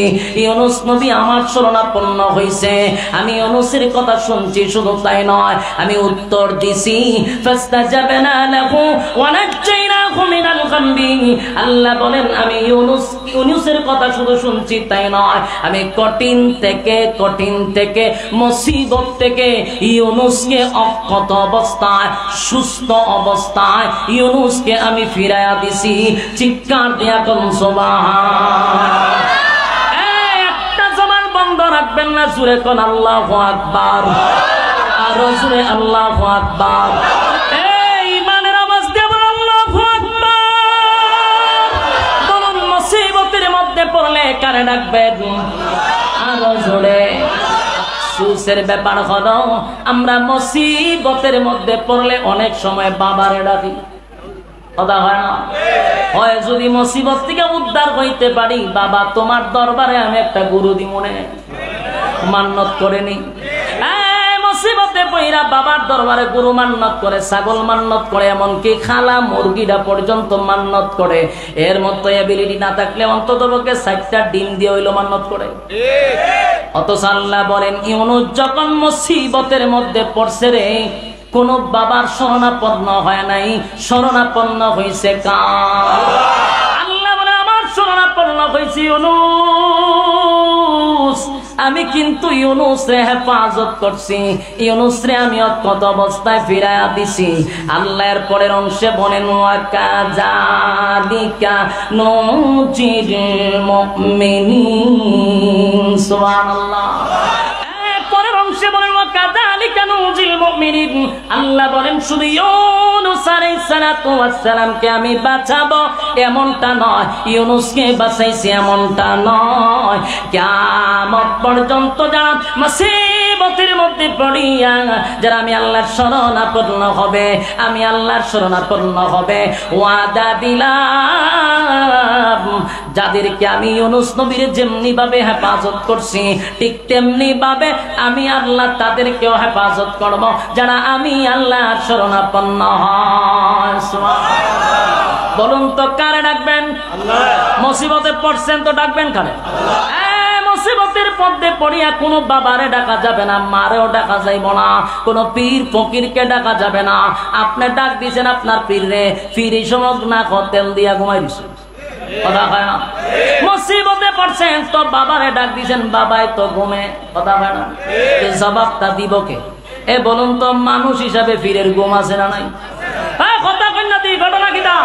ইউনূস নবী আমার শরণাপন্ন হইছে আমি ইউনূসের কথা শুনছি শুধু তাই নয় আমি উত্তর দিছি ফাস্তাজাবনা লাহু ওয়া নাজ্জাইনাহু মিনাল গাম্মি আল্লাহ বলেন আমি ইউনূসের কথা শুধু শুনছি তাই নয় আমি কঠিন থেকে মুসিবত থেকে ইউনূসকে অক্ষত অবস্থায় সুস্থ অবস্থায় ইউনূসকে আমি ফিরায়া দিছি চিৎকার দিয়া কোন সুবহান একটা জবান বন্ধ রাখবেন না জোরে কোন আল্লাহু আকবার আর জোরে আল্লাহু আকবার এই ইমানের আওয়াজ দিয়ে বল আল্লাহু আকবার বলুন মুসিবতের মধ্যে পড়লে কারে ডাকবেন আর জোরে সুসের ব্যাপার হলো আমরা মুসিবতের মধ্যে পড়লে অনেক সময় বাবারে ডাকি কথা হয় না হয় যদি মুসিবত থেকে উদ্ধার হইতে পারি বাবা তোমার দরবারে আমি একটা গরু দি মনে মান্নত করে নি মুসিবতে পইরা বাবার দরবারে গরু মান্নত করে ছাগল মান্নত করে এমনকি খালা মুরগিটা পর্যন্ত মান্নত করে এর মতো এবিলিটি না থাকলে অন্তত পক্ষে 4টা ডিম দিয়ে হইলো মান্নত করে অথচ আল্লাহ বলেন ইউনূস যখন মুসিবতের মধ্যে পড়ছে রে কোন বাবার শরণাপন্ন হয় নাই শরণাপন্ন হইছে কার আল্লাহ বলে আমার শরণাপন্ন হইছে ইউনূস আমি কিন্তু ইউনূসরে হেফাজত করছি ইউনূসরে আমি অক্ষত অবস্থায় ফিরায়া দিছি আল্লাহর পরের অংশে বলেন ওয়া কাযালিকা নুজিল মুমিনিন সুবহানাল্লাহ পরের অংশে বলেন ওয়া কাযালিকা নুজিল মুমিনিন আল্লাহ বলেন শুধু ইউনূস আলাইহিস সালাতু ওয়াস সালামকে আমি বাঁচাবো এমনটা নয় ইউনূসকে বাঁচাইছি এমনটা নয় কিয়ামত পর্যন্ত যারা মুসিবতের মধ্যে পড়িয়া যারা আমি আল্লাহর শরণাপন্ন হবে আমি আল্লাহর শরণাপন্ন হবে ওয়াদা দিলাম যাদেরকে আমি ইউনূস নবীর যেমনি ভাবে হেফাজত করছি ঠিক তেমনি ভাবে আমি আল্লাহ তাদেরকেও হেফাজত করব যারা আমি আল্লাহর শরণাপন্ন হয় সুবহানাল্লাহ বলুন তো কারে ডাকবেন আল্লাহ মুসিবতে পড়ছেন তো ডাকবেন কারে মুসিবতের মধ্যে পড়িয়া কোনো বাবারে ডাকা যাবে না মারেও ডাকা যাইব না কোনো পীর ফকিরকে ডাকা যাবে না আপনি ডাক দিয়েছেন আপনার পীররে পীর এই সময় না তেল দিয়া ঘুমাই দিছে কথা হয় না মুসিবতে পড়ছেন তো বাবারে ডাক দিয়েছেন বাবাই তো ঘুমে কথা হয় না এই জবাবটা দিব কে এ বলুন তো মানুষ হিসাবে পীরের ঘুম আছে না নাই কথা কই না দি ঘটনা কিটা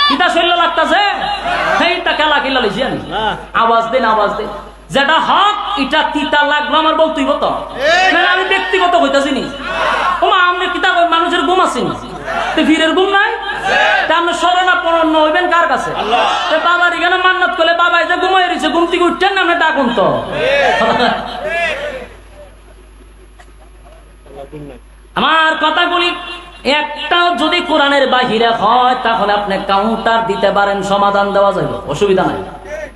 কিটা শৈল লাগতাছে এইটা খেলা কিলা লইছি আমি আওয়াজ দিন যেটা হক এটা তিতা লাগলো আমার বলতেই হতো না আমি ব্যক্তিগত হইতাছি নি ওমা আমি কিতা কই মানুষের ঘুম আছে নি তে ফিরের ঘুম নাই তা আপনি শরণাপন্ন হইবেন কার কাছে আল্লাহ তে বাবার এখানে মান্নাত করলে বাবা যে ঘুমাই রইছে ঘুম থেকে উঠছেন না আপনি ডাকুন তো আমার কথাগুলি একটাও যদি কোরআনের বাহিরে হয় তাহলে আপনি কাউন্টার দিতে পারেন সমাধান দেওয়া যাবে অসুবিধা নাই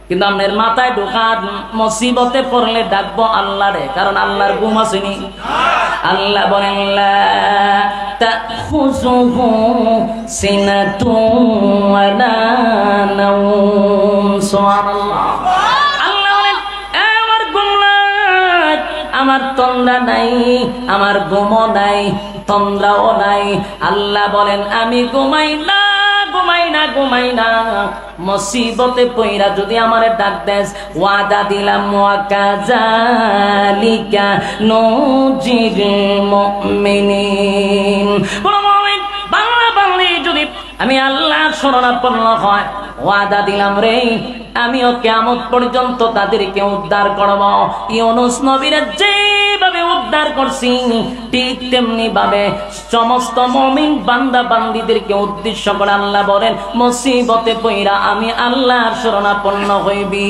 কিন্তু আপনার মাথায় ঢোকার মুসিবতে পড়লে ডাকবো আল্লাহরে কারণ আল্লাহর ঘুম আসেনি আল্লাহ বলেন লা তাখুযুহু সিনাতুন ওয়ালা নাওম সুবহানাল্লাহ আল্লাহ বলেন আমার ঘুম নাই আমার তন্দ্রা নাই আমার ঘুমও নাই তন্দ্রাও নাই আল্লাহ বলেন আমি ঘুমাই না মুসিবতে পইরা যদি আমারে ডাক দেস ওয়াদা দিলাম ওয়া কাযালিকা নুজিল মুমিনিন কোন মুমিন বাংলা বাংলি যদি আমি আল্লাহর শরণাপন্ন হয় ওয়াদা দিলাম রে আমিও কিয়ামত পর্যন্ত তাদেরকে উদ্ধার করব ইউনূস নবীর যেভাবে উদ্ধার করছি, ঠিক তেমনি ভাবে সমস্ত মুমিন বান্দা বান্দীদেরকে উদ্দেশ্য করে আল্লাহ বলেন, মুসিবতে পইরা আমি আল্লাহর শরণাপন্ন হইবি,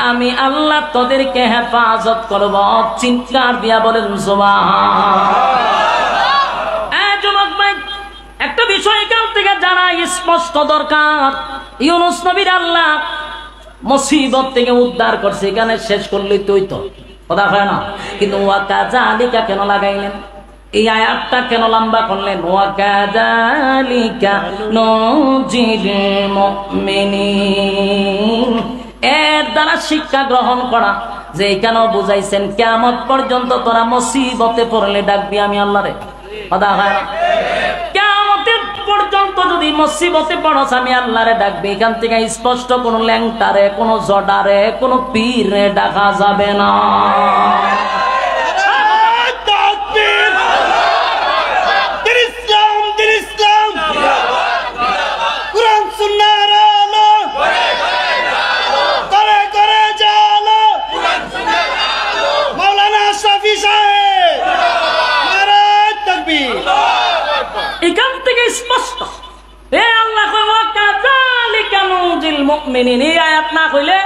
আমি আল্লাহ তোদেরকে হেফাজত করব। চিৎকার দিয়া বলেন সুবহানাল্লাহ। যুবক ভাই, একটা বিষয় এখান থেকে জানা স্পষ্ট দরকার, ইউনূস নবীর আল্লাহ মুসিবত থেকে উদ্ধার করছে, এখানে শেষ করলে তুই তো কথা হয় না। কিন্তু ওয়াকাযালিকা কেন লাগাইলেন, এই আয়াতটা কেন লম্বা করলেন? ওয়াকাযালিকা নুজিল মুমিনিন, এর দ্বারা শিক্ষা গ্রহণ করা যে কেন বুঝাইছেন কিয়ামত পর্যন্ত তোরা মুসিবতে পড়লে ডাকবি আমি আল্লাহরে, কথা হয় না। কিয়ামতের পর্যন্ত যদি মুসিবতে পড়স আমি আল্লাহরে ডাকবি। এখান থেকে স্পষ্ট কোন ল্যাংটারে, কোন জডারে, কোন পীরে ডাকা যাবে না। এখান থেকে স্পষ্ট এই আয়াত না কইলে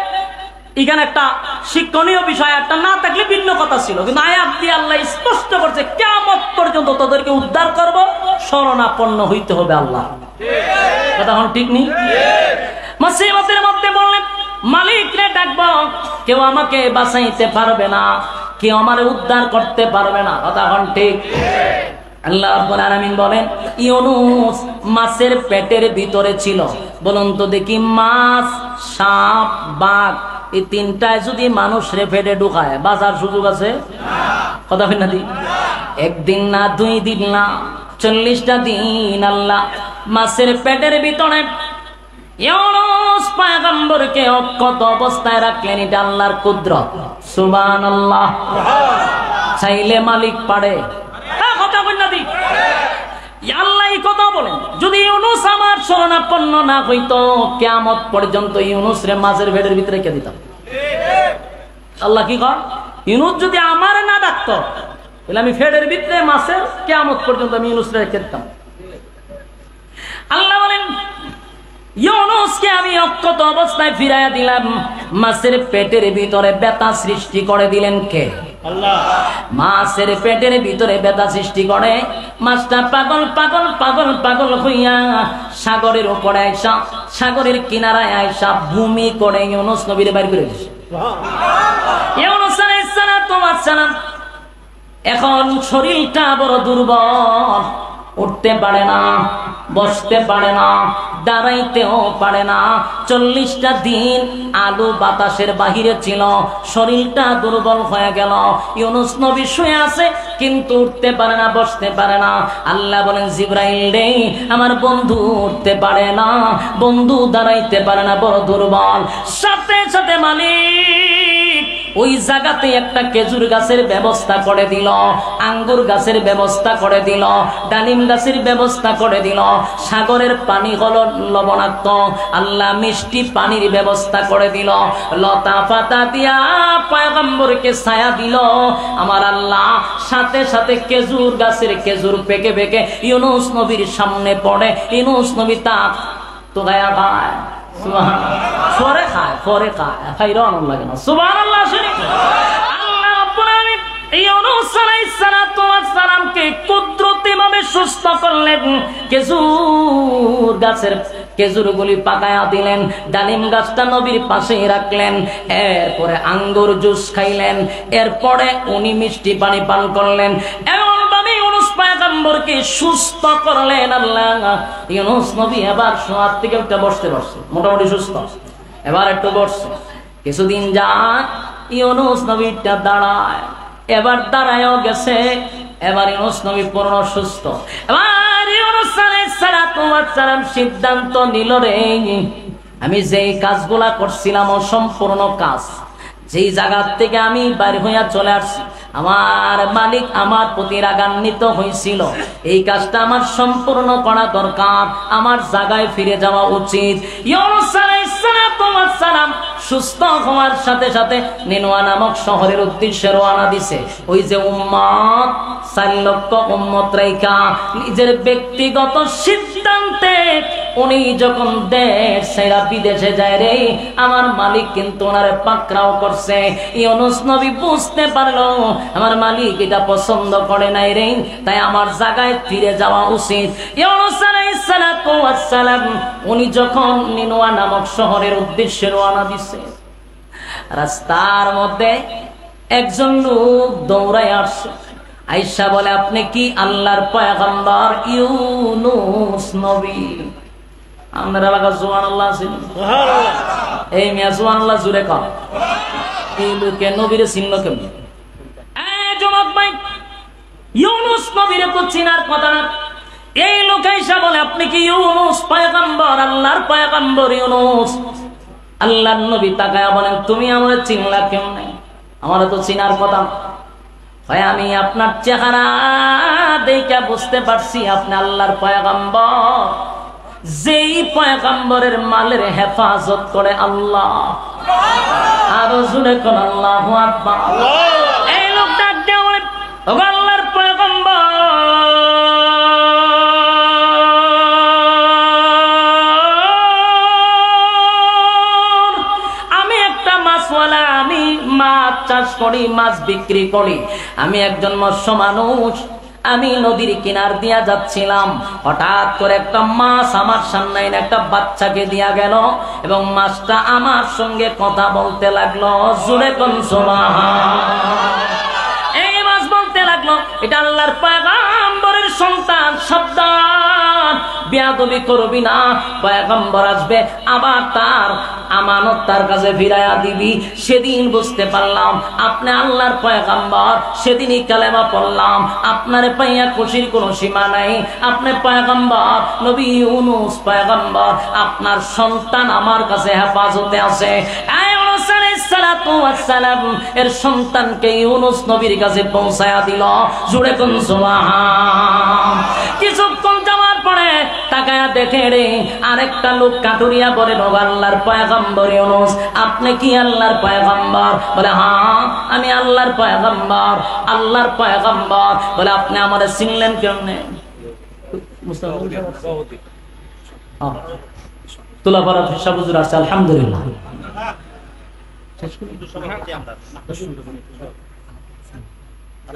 এখানে একটা শিক্ষণীয় বিষয় একটা না থাকলে ভিন্ন কথা ছিল, কিন্তু আয়াত দিয়ে আল্লাহ স্পষ্ট করছে কিয়ামত পর্যন্ত তাদেরকে উদ্ধার করব, শরণাপন্ন হইতে হবে আল্লাহ। কথা হল ঠিক নেই? মুসিবতের মধ্যে বললেন মালিকরে ডাকবো, কেউ আমাকে বাঁচাইতে পারবে না, কেউ আমার উদ্ধার করতে পারবে না। কথা হল ঠিক? আল্লাহ রাব্বুল আলামিন বলেন ইউনূস মাছের পেটের ভিতরে ছিল। বলুন তো দেখি, মাছ, সাপ, বাঘ এই তিনটায় যদি মানুষরে পেটে ঢুকায় বাঁচার সুযোগ আছে? কথা হয় না? একদিন না, 2 দিন না, 40টা দিন আল্লাহ মাছের পেটের ভিতরে ইউনূস পয়গম্বরকে অক্ষত অবস্থায় রাখলেন। এটা আল্লাহর কুদরত। সুবহানাল্লাহ। চাইলে মালিক পারে। আল্লাহ কথা বলেন, যদি ইউনূস আমার শরণাপন্ন না হইতো কিয়ামত পর্যন্ত ইউনূস রে মাছের পেটের ভিতরে রেখে দিতাম। আল্লাহ কি কর, ইউনূস যদি আমার না ডাকতো তাহলে আমি পেটের ভিতরে মাছের কিয়ামত পর্যন্ত আমি ইউনূস রে রেখে দিতাম। আল্লাহ বলেন ইউনূসকে আমি অক্ষত অবস্থায় ফিরাইয়া দিলাম। মাছের পেটের ভিতরে ব্যথা সৃষ্টি করে দিলেন কে? আল্লাহ। মাছের পেটের ভিতরে ব্যথা সৃষ্টি করে মাছটা পাগল পাগল পাগল পাগল হইয়া সাগরের উপরে আইসা, সাগরের কিনারায় আইসা ভূমি করে ইউনূস নবীরে বাইর করে দিয়েছে। ইউনূস আলাইহিস সালাম এখন শরীরটা বড় দুর্বল, উঠতে পারে না, বসতে পারে না, দাঁড়াইতেও পারে না। 40টা দিন আলো বাতাসের বাহিরে ছিল, শরীরটা দুর্বল হয়ে গেল। ইউনূস নবী শুয়ে আছে কিন্তু উঠতে পারে না, বসতে পারে না। আল্লাহ বলেন জিবরাইল রে, আমার বন্ধু উঠতে পারে না, বন্ধু দাঁড়াইতে পারে না, বড় দুর্বল। সাথে সাথে মালিক ওই জায়গাতে একটা খেজুর গাছের ব্যবস্থা করে দিল, আঙ্গুর গাছের ব্যবস্থা করে দিল, ডালিম গাছের ব্যবস্থা করে দিল। সাগরের পানি হলো লবণাক্ত, আল্লাহ মিষ্টি পানির ব্যবস্থা করে দিল। লতা পাতা দিয়া পয়গম্বরকে ছায়া দিল আমার আল্লাহ। সাথে সাথে খেজুর গাছের খেজুর পেকে পেকে ইউনূস নবীর সামনে পড়ে। ইউনূস নবী তা তো গায়া ভাই ফরে খায়, ফরে খায়, খাইরও আনন্দ লাগে না। সুবহানাল্লাহ। আল্লাহ রাব্বুল আলামিন ইউনূস আলাইহিস সালামকে কুদরতিভাবে সুস্থ করলেন। খেজুর গাছের খেজুরগুলি পাকায়া দিলেন, ডালিম গাছটা নবীর পাশেই রাখলেন। এরপরে আঙ্গুর জুস খাইলেন, এরপরে উনি মিষ্টি পানি পান করলেন। এমনভাবে ইউনূস পয়গম্বরকে সুস্থ করলেন আল্লাহ। ইউনূস নবী এবার শোয়ার থেকে একটা বসতে পারছে, মোটামুটি সুস্থ, এবার একটু বসছে। কিছুদিন যায় ইউনূস নবীটা দাঁড়ায়, এবার দাঁড়ায়ও গেছে। এবার ইউনূস নবী পূর্ণ সুস্থ। এবার ইউনূস আলাইহিস সালাম সিদ্ধান্ত নিল, রে আমি যেই কাজগুলা করছিলাম অসম্পূর্ণ কাজ, যেই জায়গা থেকে আমি বাইরে হইয়া চলে আসছি, আমার মালিক আমার প্রতি রাগান্বিত হয়েছিল, এই কাজটা আমার সম্পূর্ণ করা দরকার, আমার জায়গায় ফিরে যাওয়া উচিত। ইউনূস আলাইহিস আলাইহিসসালাতু ওয়াসসালাম সুস্থ হওয়ার সাথে সাথে নিনওয়া নামক শহরের উদ্দেশ্যে রওনা দিছে। ওই যে উম্মত 4 লক্ষ উম্মত রাইখা নিজের ব্যক্তিগত সিদ্ধান্তে উনি যখন দেশ ছেড়ে বিদেশে যায় রে, আমার মালিক কিন্তু ওনারে পাকড়াও করছে। ইউনূস নবী বুঝতে পারলো আমার মালিক এটা পছন্দ করে নাই রে, তাই আমার জায়গায় ফিরে যাওয়া উচিত। ইউনূস আলাইহিস সালাতু ওয়াস সালাম উনি যখন নিনওয়া নামক শহরের উদ্দেশ্যে রওনা দিছে, রাস্তার মধ্যে একজন লোক দৌড়ায় আসছে। আয়েশা বলে, আপনি কি আল্লাহর পয়গম্বর ইউনূস নবী? আপনারা লাগা সুবহানাল্লাহ আছেন, এই মিয়া সুবহানাল্লাহ জুড়ে কম। এই লোকে নবীরে চিনল কেমন? যুবক ভাই, ইউনূস নবীরে তো চিনার কথা না। এই লোক আয়েশা বলে, আপনি কি ইউনূস পয়গম্বর, আল্লাহর পয়গম্বর ইউনূস? আল্লাহর নবী তাকায়া বলেন, তুমি আমারে চিনলা কেমনে? আমারে তো চিনার কথা। ভাই, আমি আপনার চেহারা দেখে বুঝতে পারছি আপনি আল্লাহর পয়গম্বর, যেই পয়গম্বরের মালের হেফাজত করে আল্লাহ। আরো জোরে কোন আল্লাহু আকবার। এই লোক ডাক দিয়ে বলে, ওগো আল্লাহর পয়গম্বর, আমি একটা মাছওয়ালা, আমি মাছ চাষ করি, মাছ বিক্রি করি, আমি একজন মৎস্য মানুষ। আমি নদীর কিনার দিয়া যাচ্ছিলাম, হঠাৎ করে একটা মাছ আমার সামনে একটা বাচ্চাকে দিয়া গেল এবং মাছটা আমার সঙ্গে কথা বলতে লাগলো। জোরে কোন সুবহান। এই মাছ বলতে লাগলো, এটা আল্লাহর পয়গম্বরের সন্তান, সাবধান, বেয়াদবি করবি না, পয়গম্বর আসবে আবার তার আমানত তার কাছে ফিরাইয়া দিবি। সেদিন বুঝতে পারলাম আপনি আল্লাহর পয়গম্বর, সেদিনই কালেমা পড়লাম। আপনারে পাইয়া খুশির কোনো সীমা নাই। আপনি পয়গম্বর, নবী ইউনূস পয়গম্বর, আপনার সন্তান আমার কাছে হেফাজতে আছে। এর সন্তানকে ইউনূস নবীর কাছে পৌঁছায়া দিল। জুড়ে কোন সুবহান। কিছুক্ষণ যাওয়ার পরে তাকায়া দেখে রে, আরেকটা লোক কাটুরিয়া বলে, আল্লাহর পয়গম্বর ইউনূস, আপনি কি আল্লাহর পয়গম্বর? বলে, হ্যাঁ আমি আল্লাহর পয়গম্বর। আল্লাহর পয়গম্বর বলে, আপনি আমারে চিনলেন কেমনে? তুলাপাড়া ফিসা হুজুর আসছে, আলহামদুলিল্লাহ।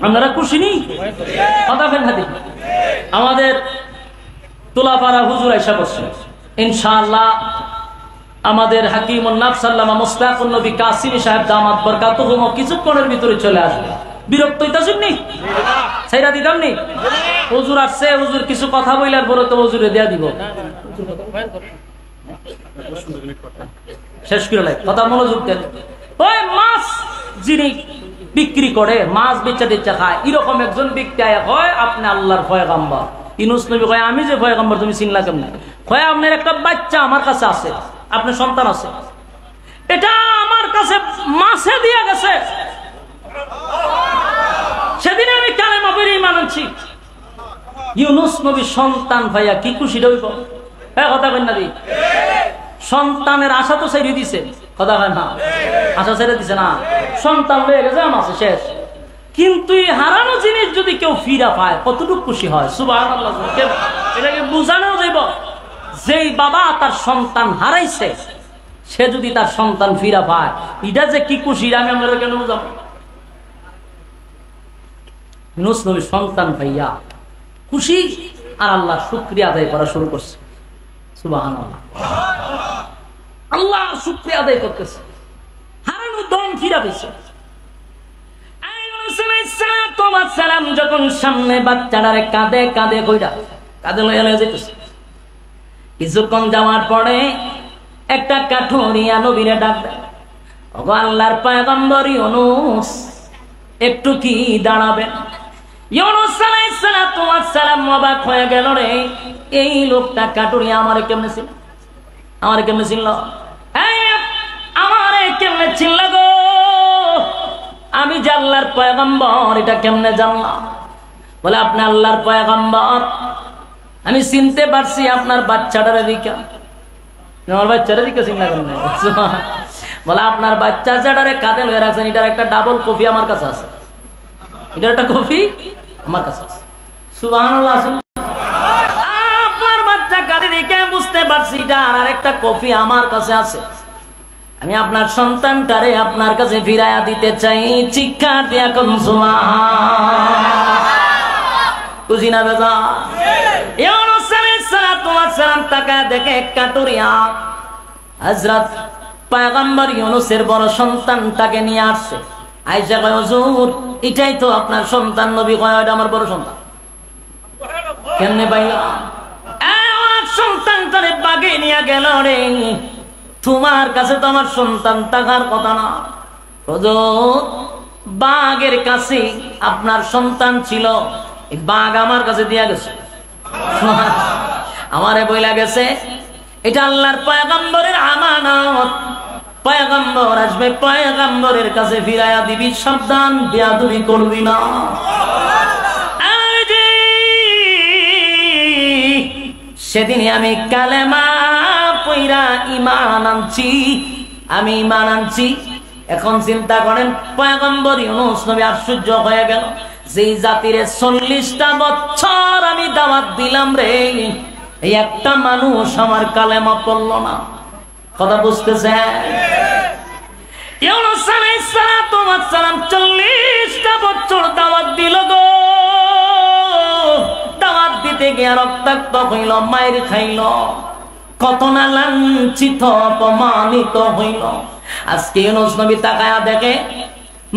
আপনারা খুশি নেই? কথা ফেন হাতে। আমাদের তুলাপাড়া হুজুর আইসা করছে, ইনশাআল্লাহ আমাদের হাকিমুন নাফস আল্লামা মুশতাকুন নবী কাসিমি সাহেব দামাত বরকাতুহুম কিছুক্ষণের ভিতরে চলে আসবে। বিরক্ত হইতাছেন নি? ছাইরা দিতাম নি? হুজুর আসছে, হুজুর কিছু কথা বইলার পরে তো হুজুরে দেয়া দিব। শেষ করে লাগে কথা, মনোযোগ দেন। ওই মাছ যিনি বিক্রি করে, মাছ বেচা টেচা খায়, এরকম একজন ব্যক্তি হয় আপনি আল্লাহর পয়গম্বর। ইউনূস নবী কয়, আমি যে পয়গম্বর তুমি চিনলা কেমনে? কয়, আপনার একটা বাচ্চা আমার কাছে আছে, আপনার সন্তান আছে, এটা আমার কাছে মাছে দিয়ে গেছে, সেদিন আমি কালেমা পড়ে ঈমান আনছি। ইউনূস নবী সন্তান ভাইয়া কি খুশি হইব? কথা কই না? সন্তানের আশা তো ছেড়ে দিছে, কথা হয় না? আশা ছেড়ে দিছে না, সন্তান হয়ে গেছে, আমার শেষ। কিন্তু এই হারানো জিনিস যদি কেউ ফিরা পায় কতটুকু খুশি হয়? সুবহানাল্লাহ। এটাকে বুঝানো যাইব, যেই বাবা তার সন্তান হারাইছে সে যদি তার সন্তান ফিরা পায়, এটা যে কি খুশি, আমি আমরা কেন বুঝাবো? ইউনূস নবী সন্তান ভাইয়া খুশি, আর আল্লাহ শুকরিয়া আদায় করা শুরু করছে। সুবহানাল্লাহ, আল্লাহ শুকরিয়া আদায় করতেছে, হারানো দম ফিরা পেয়েছে। যখন সামনে বাচ্চাটারে কাঁদে কাঁদে কইরা কাঁদে লইয়া লইয়া যেতেছে, কিছুক্ষণ যাওয়ার পরে একটা কাঠুরিয়া নবীরে ডাক দেয়, ওগো আল্লাহর পয়গম্বর ইউনূস, একটু কি দাঁড়াবেন? ইউনূস আলাইহিস সালাতু ওয়াস সালাম অবাক হয়ে গেল, রে এই লোকটা কাঠুরিয়া আমারে কেমনে চিনল? আমারে কেমনে চিনল? আমারে কেমনে চিনল গো? আমি যে আল্লাহর পয়গম্বর এটা কেমনে জানলাম? বলে, আপনি আল্লাহর পয়গম্বর, আমি চিনতে পারছি আপনার বাচ্চাটার দিকে। আমার বাচ্চারা দিকে চিন্তা করেন না। বলে আপনার বাচ্চা যেটারে কাঁধে লয়ে রাখছেন, এটার একটা ডাবল কপি আমার কাছে আছে, এটার একটা কপি আমার কাছে আছে। সুবহানাল্লাহ। আপনার বাচ্চা কাঁধে দেখে বুঝতে পারছি এটার আর একটা কপি আমার কাছে আছে। আমি আপনার সন্তানটারে আপনার কাছে ফিরাইয়া দিতে চাই। চিৎকার দিয়া কোন সুবহানাল্লাহ। বুঝি না বেজা? ইউনূস আলাইহিস সালাতু ওয়াস সালাম তাকায় দেখে কাটুরিয়া হযরত পয়গম্বর ইউনূসের বড় সন্তানটাকে নিয়ে আসছে। আয়েশা কয়, হুজুর এটাই তো আপনার সন্তান। নবী কয়, এটা আমার বড় সন্তান। কেমনে পাইলা? আমার সন্তানটারে বাগে নিয়ে গেল রে। তোমার কাছে তো আমার সন্তান থাকার কথা না। হুজুর বাঘের কাছে আপনার সন্তান ছিল, এই বাঘ আমার কাছে দিয়া গেছে। আমারে বইলা গেছে এটা আল্লাহর পয়গম্বরের আমানত। পয়গম্বর আসবে, পয়গম্বরের কাছে ফিরাইয়া দিবি, সাবধান বেয়াদবি করবি না। সেদিনে আমি কালেমা পয়রা ঈমান আনছি, আমি ঈমান আনছি। এখন চিন্তা করেন পয়গম্বর ইউনূস নবী আশ্চর্য হয়ে গেল, যেই জাতিরে 40টা বছর আমি দাওয়াত দিলাম রে, এই একটা মানুষ আমার কালেমা পড়ল না। কথা বুঝতেছে? ইউনূস আলাইহিস সালাতু ওয়াস সালাম 40টা বছর দাওয়াত দিল গো। দাওয়াত দিতে গিয়ে রক্তাক্ত হইল, মায়ের খাইল, কত না লাঞ্ছিত অপমানিত হইল। আজকে ইউনূস নবী তাকায়া দেখে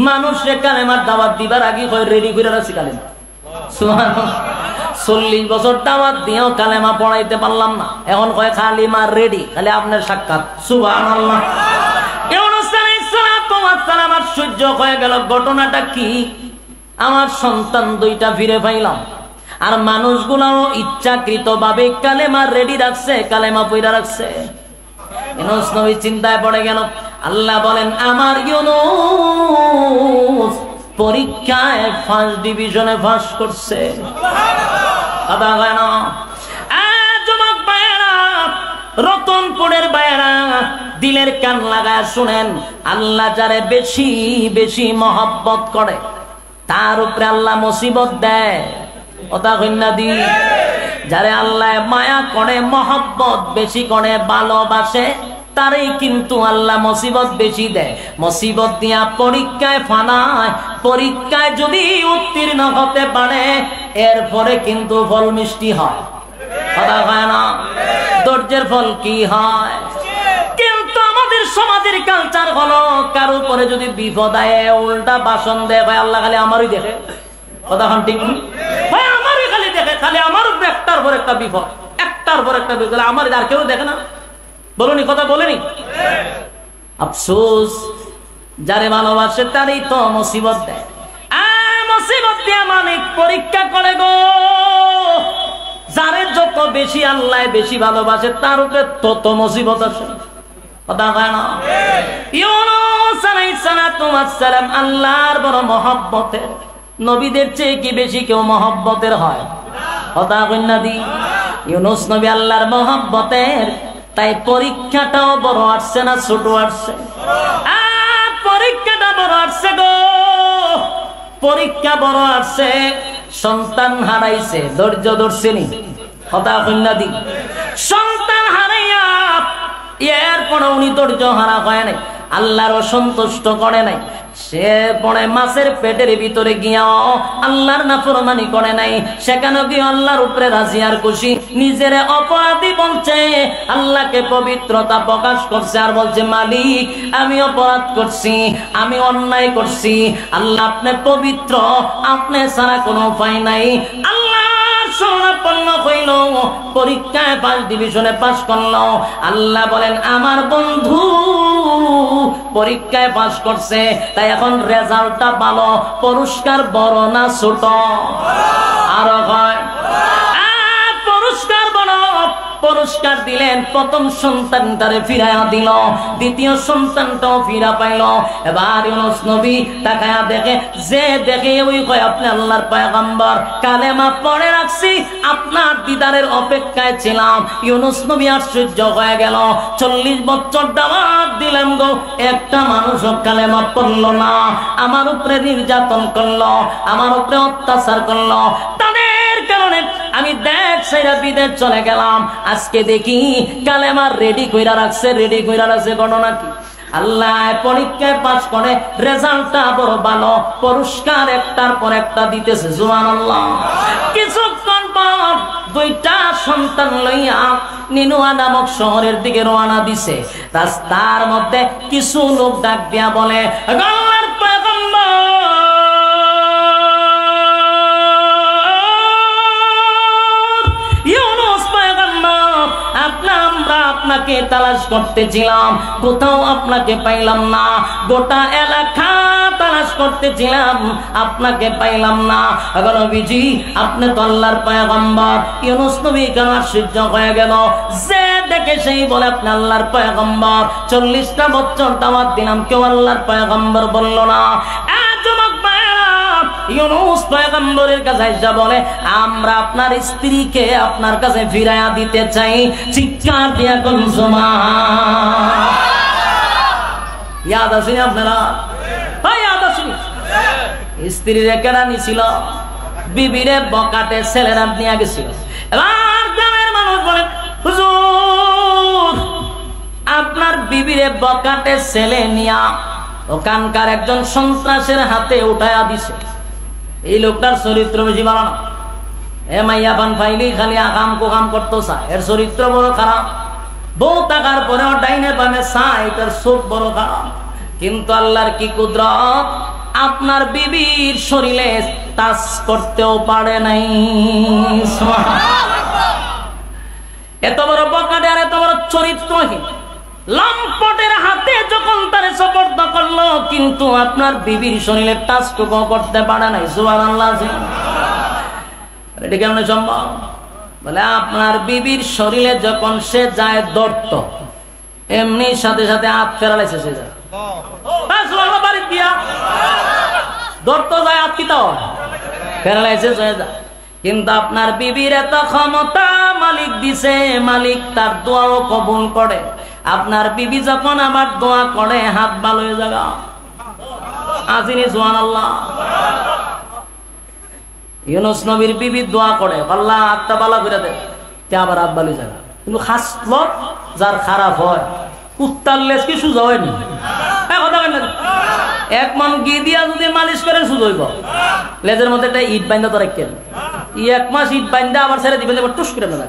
মানুষে কালেমার দাওয়াত দিবার আগে কয় রেডি করে রাখছি কালেমা। সুবহানাল্লাহ। 40 বছর দাওয়াত দিয়েও কালেমা পড়াইতে পারলাম না, এখন কয় খালি মা রেডি, খালি আপনার সাক্ষাৎ। সুবহানাল্লাহ। ইউনূস আলাইহিস সালাতু ওয়াস সালাম আশ্চর্য হয়ে গেল, ঘটনাটা কি? আমার সন্তান দুইটা ফিরে পাইলাম, আর মানুষগুলাও ইচ্ছাকৃতভাবে কালেমা রেডি রাখছে, কালেমা পয়রা রাখছে। ইউনূস নবী চিন্তায় পড়ে গেল। আল্লাহ বলেন আমার ইউনূস পরীক্ষায় ফার্স্ট ডিভিশনে পাস করছে। যুবক ভাইয়েরা, রতনপুরের ভাইয়েরা, দিলের কান লাগায় শুনেন, আল্লাহ যারে বেশি বেশি মহব্বত করে তার উপরে আল্লাহ মুসিবত দেয়। কথা কইনা দি, যারে আল্লাহ মায়া করে, মহব্বত বেশি করে, ভালোবাসে, তারই কিন্তু আল্লাহ মুসিবত বেশি দেয়। মুসিবত দিয়া পরীক্ষায় ফানায়, পরীক্ষায় যদি উত্তীর্ণ হতে পারে এরপরে কিন্তু ফল মিষ্টি হয়। কথা হয় না? ধৈর্যের ফল কি হয়? কিন্তু আমাদের সমাজের কালচার হলো কারো উপরে যদি বিপদ আয় উল্টা বাসন দেয়, ভাই আল্লাহ খালি আমারই দেখে। কথা হন ঠিক? ভাই আমারই খালি দেখে, খালি আমার উপরে একটার পর একটা বিপদ, একটার পর একটা বিপদ, আমার আর কেউ দেখে না। বলুনি কথা বলেনি? আফসোস, যারে ভালোবাসে তারই তো মুসিবত দেয়। মুসিবত দিয়া মালিক পরীক্ষা করে গো। যারে যত বেশি আল্লাহ বেশি ভালোবাসে তার উপরে তত মুসিবত আসে। কথা হয় না? ইউনূস আলাইহিস সালাতু ওয়াস সালাম আল্লাহর বড় মহব্বতের, নবীদের চেয়ে কি বেশি কেউ মহব্বতের হয়? কথা কইনা দি। ইউনূস নবী আল্লাহর মহব্বতের, তাই পরীক্ষাটাও বড় আসছে না ছোট আসছে? পরীক্ষাটা বড় আসছে গো, পরীক্ষা বড় আসছে। সন্তান হারাইছে, ধৈর্য ধরছেনি? কথা কইনা দি। সন্তান হারাইয়া এরপরে উনি ধৈর্য হারা হয় নাই, আল্লাহর অসন্তুষ্ট করে নাই। সে পরে মাছের পেটের ভিতরে গিয়াও আল্লাহর নাফরমানি করে নাই, সেখানে গিয়ে আল্লাহর উপরে রাজি আর খুশি। নিজের অপরাধী বলছে, আল্লাহকে পবিত্রতা প্রকাশ করছে, আর বলছে মালিক আমি অপরাধ করছি, আমি অন্যায় করছি, আল্লাহ আপনি পবিত্র, আপনি ছাড়া কোনো উপায় নাই। আল্লাহ শরণাপন্ন হইল, পরীক্ষায় ফার্স্ট ডিভিশনে পাস করলো। আল্লাহ বলেন আমার বন্ধু পরীক্ষায় পাস করছে, তাই এখন রেজাল্টটা ভালো, পুরস্কার বড় না ছোট? আরো হয় পুরস্কার বড়, পুরস্কার দিলেন। প্রথম সন্তানটারে ফিরায়া দিল, দ্বিতীয় সন্তানটাও ফিরা পাইল। এবার ইউনূস নবী তাকায়া দেখে, যে দেখে ওই কয় আপনি আল্লাহর পয়গম্বর, কালেমা পড়ে রাখছি, আপনার দিদারের অপেক্ষায় ছিলাম। ইউনূস নবী আশ্চর্য হয়ে গেল। 40 বছর দাওয়াত দিলাম গো, একটা মানুষও কালেমা পড়ল না। আমার উপরে নির্যাতন করলো, আমার উপরে অত্যাচার করলো, তাদের কারণে আমি দেশ ছেড়ে বিদেশ চলে গেলাম। আজকে দেখি কালেমা রেডি কইরা রাখছে, ঘটনা কি? আল্লাহ পরীক্ষায় পাস করে, রেজাল্টটা বড় ভালো, পুরস্কার একটার পর একটা দিতেছে। সুবহানাল্লাহ। কিছুক্ষণ পর 2টা সন্তান লইয়া নিনুয়া নামক শহরের দিকে রওনা দিছে। রাস্তার মধ্যে কিছু লোক ডাক দিয়া বলে, আল্লাহর পয়গম্বর, ইউনূস পয়গম্বর, আমরা আপনাকে তালাশ করতেছিলাম, কোথাও আপনাকে পাইলাম না। গোটা এলাকা তালাশ করতেছিলাম, আপনাকে পাইলাম না। নবীজি, আপনি তো আল্লাহর পয়গম্বর। ইউনূস নবী কেন আশ্চর্য হয়ে গেল, যে দেখে সেই বলে আপনি আল্লাহর পয়গম্বর। 40টা বছর দাওয়াত দিলাম, কেউ আল্লাহর পয়গম্বর বলল না। ইউনূস পয়গম্বরের কাছে এসে বলে, আমরা আপনার স্ত্রীকে আপনার কাছে ফিরাইয়া দিতে চাই। চিৎকার দিয়া কোন সুবহান। ইয়াদ আছে আপনারা? ইয়াদ আছে? স্ত্রীর কেনা নিছিল, বিবিরে বকাটে ছেলেরা নিয়ে গেছিল। এবার গ্রামের মানুষ বলে, হুজুর, আপনার বিবিরে বকাটে ছেলে নিয়া ওখানকার একজন সন্ত্রাসের হাতে উঠায়া দিছে। এই লোকটার চরিত্র বেশি ভালো না। এ মাইয়া পান ফাইলি খালি আকাম কোকাম করতো চা, এর চরিত্র বড় খারাপ। বউ টাকার পরেও ডাইনে বামে চা, এটার চোখ বড় খারাপ। কিন্তু আল্লাহর কি কুদরত, আপনার বিবির শরীরে টাচ করতেও পারে নাই। এত বড় বকাটে আর এত বড় চরিত্রহীন লম্পটের হাতে যখন তারে সুপর্দ করলো, কিন্তু আপনার বিবির শরীরে টাচটুকু করতে পারে নাই। সুবহানাল্লাহ। এটা কেমন সম্ভব? বলে, আপনার বিবির শরীরে যখন সে যায় ধরত, এমনি সাথে সাথে হাত ফেরালাইছে। সে যায় বাড়ি দিয়া ধরতো, যায় হাত কিতাও ফেরালাইছে হয়ে যায়। কিন্তু আপনার বিবির এত ক্ষমতা মালিক দিছে, মালিক তার দোয়াও কবুল করে। আপনার বিবি যখন আবার দোয়া করে, হাত ভালো হয়ে যাবে। আজিনি সুবহানাল্লাহ। ইউনূস নবীর বিবি দোয়া করে, আল্লাহ হাতটা ভালো করে দে, তে আবার হাত ভালো যাবে। কিন্তু খাসলত যার খারাপ হয়, কুত্তার লেজ কি সুজা হয়নি? এক মন ঘি দিয়া যদি মালিশ করে সুজ হইব। লেজের মধ্যে একটা ইট বাইন্দা তো রাখেন, 1 মাস ইট বাইন্দা আবার ছেড়ে দিবেন, টুস করে না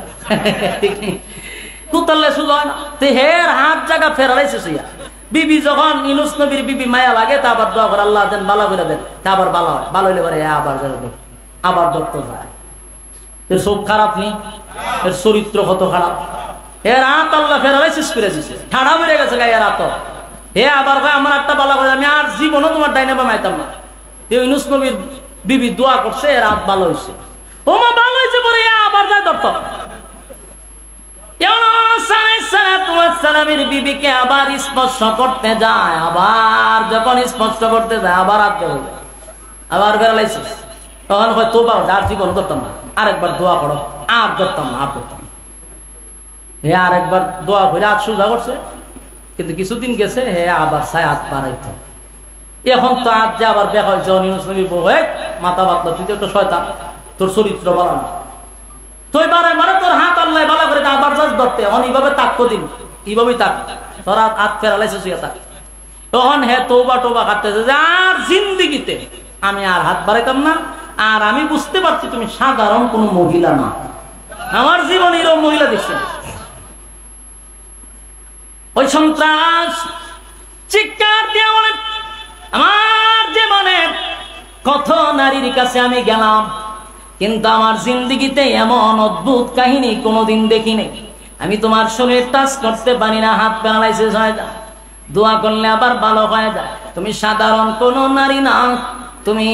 কুত্তার লেজ সুজ হয় না। তো হের হাত জায়গা ফেরাইছে সিয়া। বিবি যখন ইউনূস নবীর বিবি মায়া লাগে, তা আবার দোয়া করে, আল্লাহ দেন ভালো করে দেন, তা আবার ভালো হয়। ভালো হইলে পরে আবার দত্ত যায়। এর চোখ খারাপ নেই, এর চরিত্র কত খারাপ। এর হাত আল্লাহ ফেরাই শেষ করে দিচ্ছে, ঠাড়া বেড়ে গেছে গায়ে হাত। হে আবার ভাই আমার একটা ভালো করে, আমি আর জীবনও তোমার ডাইনে বা মাইতাম না। ইউনূস নবীর বিবি দোয়া করছে, এর হাত ভালো হয়েছে। ও মা ভালো হয়েছে পরে আবার যায় দত্ত। বিবিকে আবার স্পর্শ করতে যায়, আবার যখন স্পর্শ করতে যায় আবার হাত বেরো যায়, আবার বেড়ালাইছে। তখন হয় তোবা, আর জীবন ধরতাম না, আরেকবার দোয়া করো, আর ধরতাম না, আর ধরতাম না। হে আরেকবার দোয়া করে হাত সোজা করছে, কিন্তু কিছুদিন গেছে, হে আবার ছায় হাত বাড়াইত। এখন তো হাত যে আবার দেখা হয়েছে, মাথা বাতলা, তুই তো একটা শয়তান, তোর চরিত্র ভালো না। তুই বারে বারে তোর হাত আল্লাহ ভালো করে আবার যাস ধরতে, এখন এইভাবে তাকতো দিন, এইভাবেই তাক, তোর হাত ফেরালাইছে শুয়ে তাক। তখন হে তোবা টোবা কাটতেছে যে আর জিন্দিগিতে আমি আর হাত বাড়াইতাম না। আর আমি বুঝতে পারছি তুমি সাধারণ কোন মহিলা না, আমার জীবনে এরকম মহিলা দেখছে। ওই সন্ত্রাস চিৎকার দিয়ে বলে, আমার জীবনে কত নারীর কাছে আমি গেলাম, কিন্তু আমার জিন্দিগিতে এমন অদ্ভুত কাহিনী কোনোদিন দেখিনি। আমি তোমার শরীর টাচ করতে পারি না, হাত প্যারালাইসিস হয়ে যায়, দোয়া করলে আবার ভালো হয়ে যায়। তুমি সাধারণ কোন নারী না, তুমি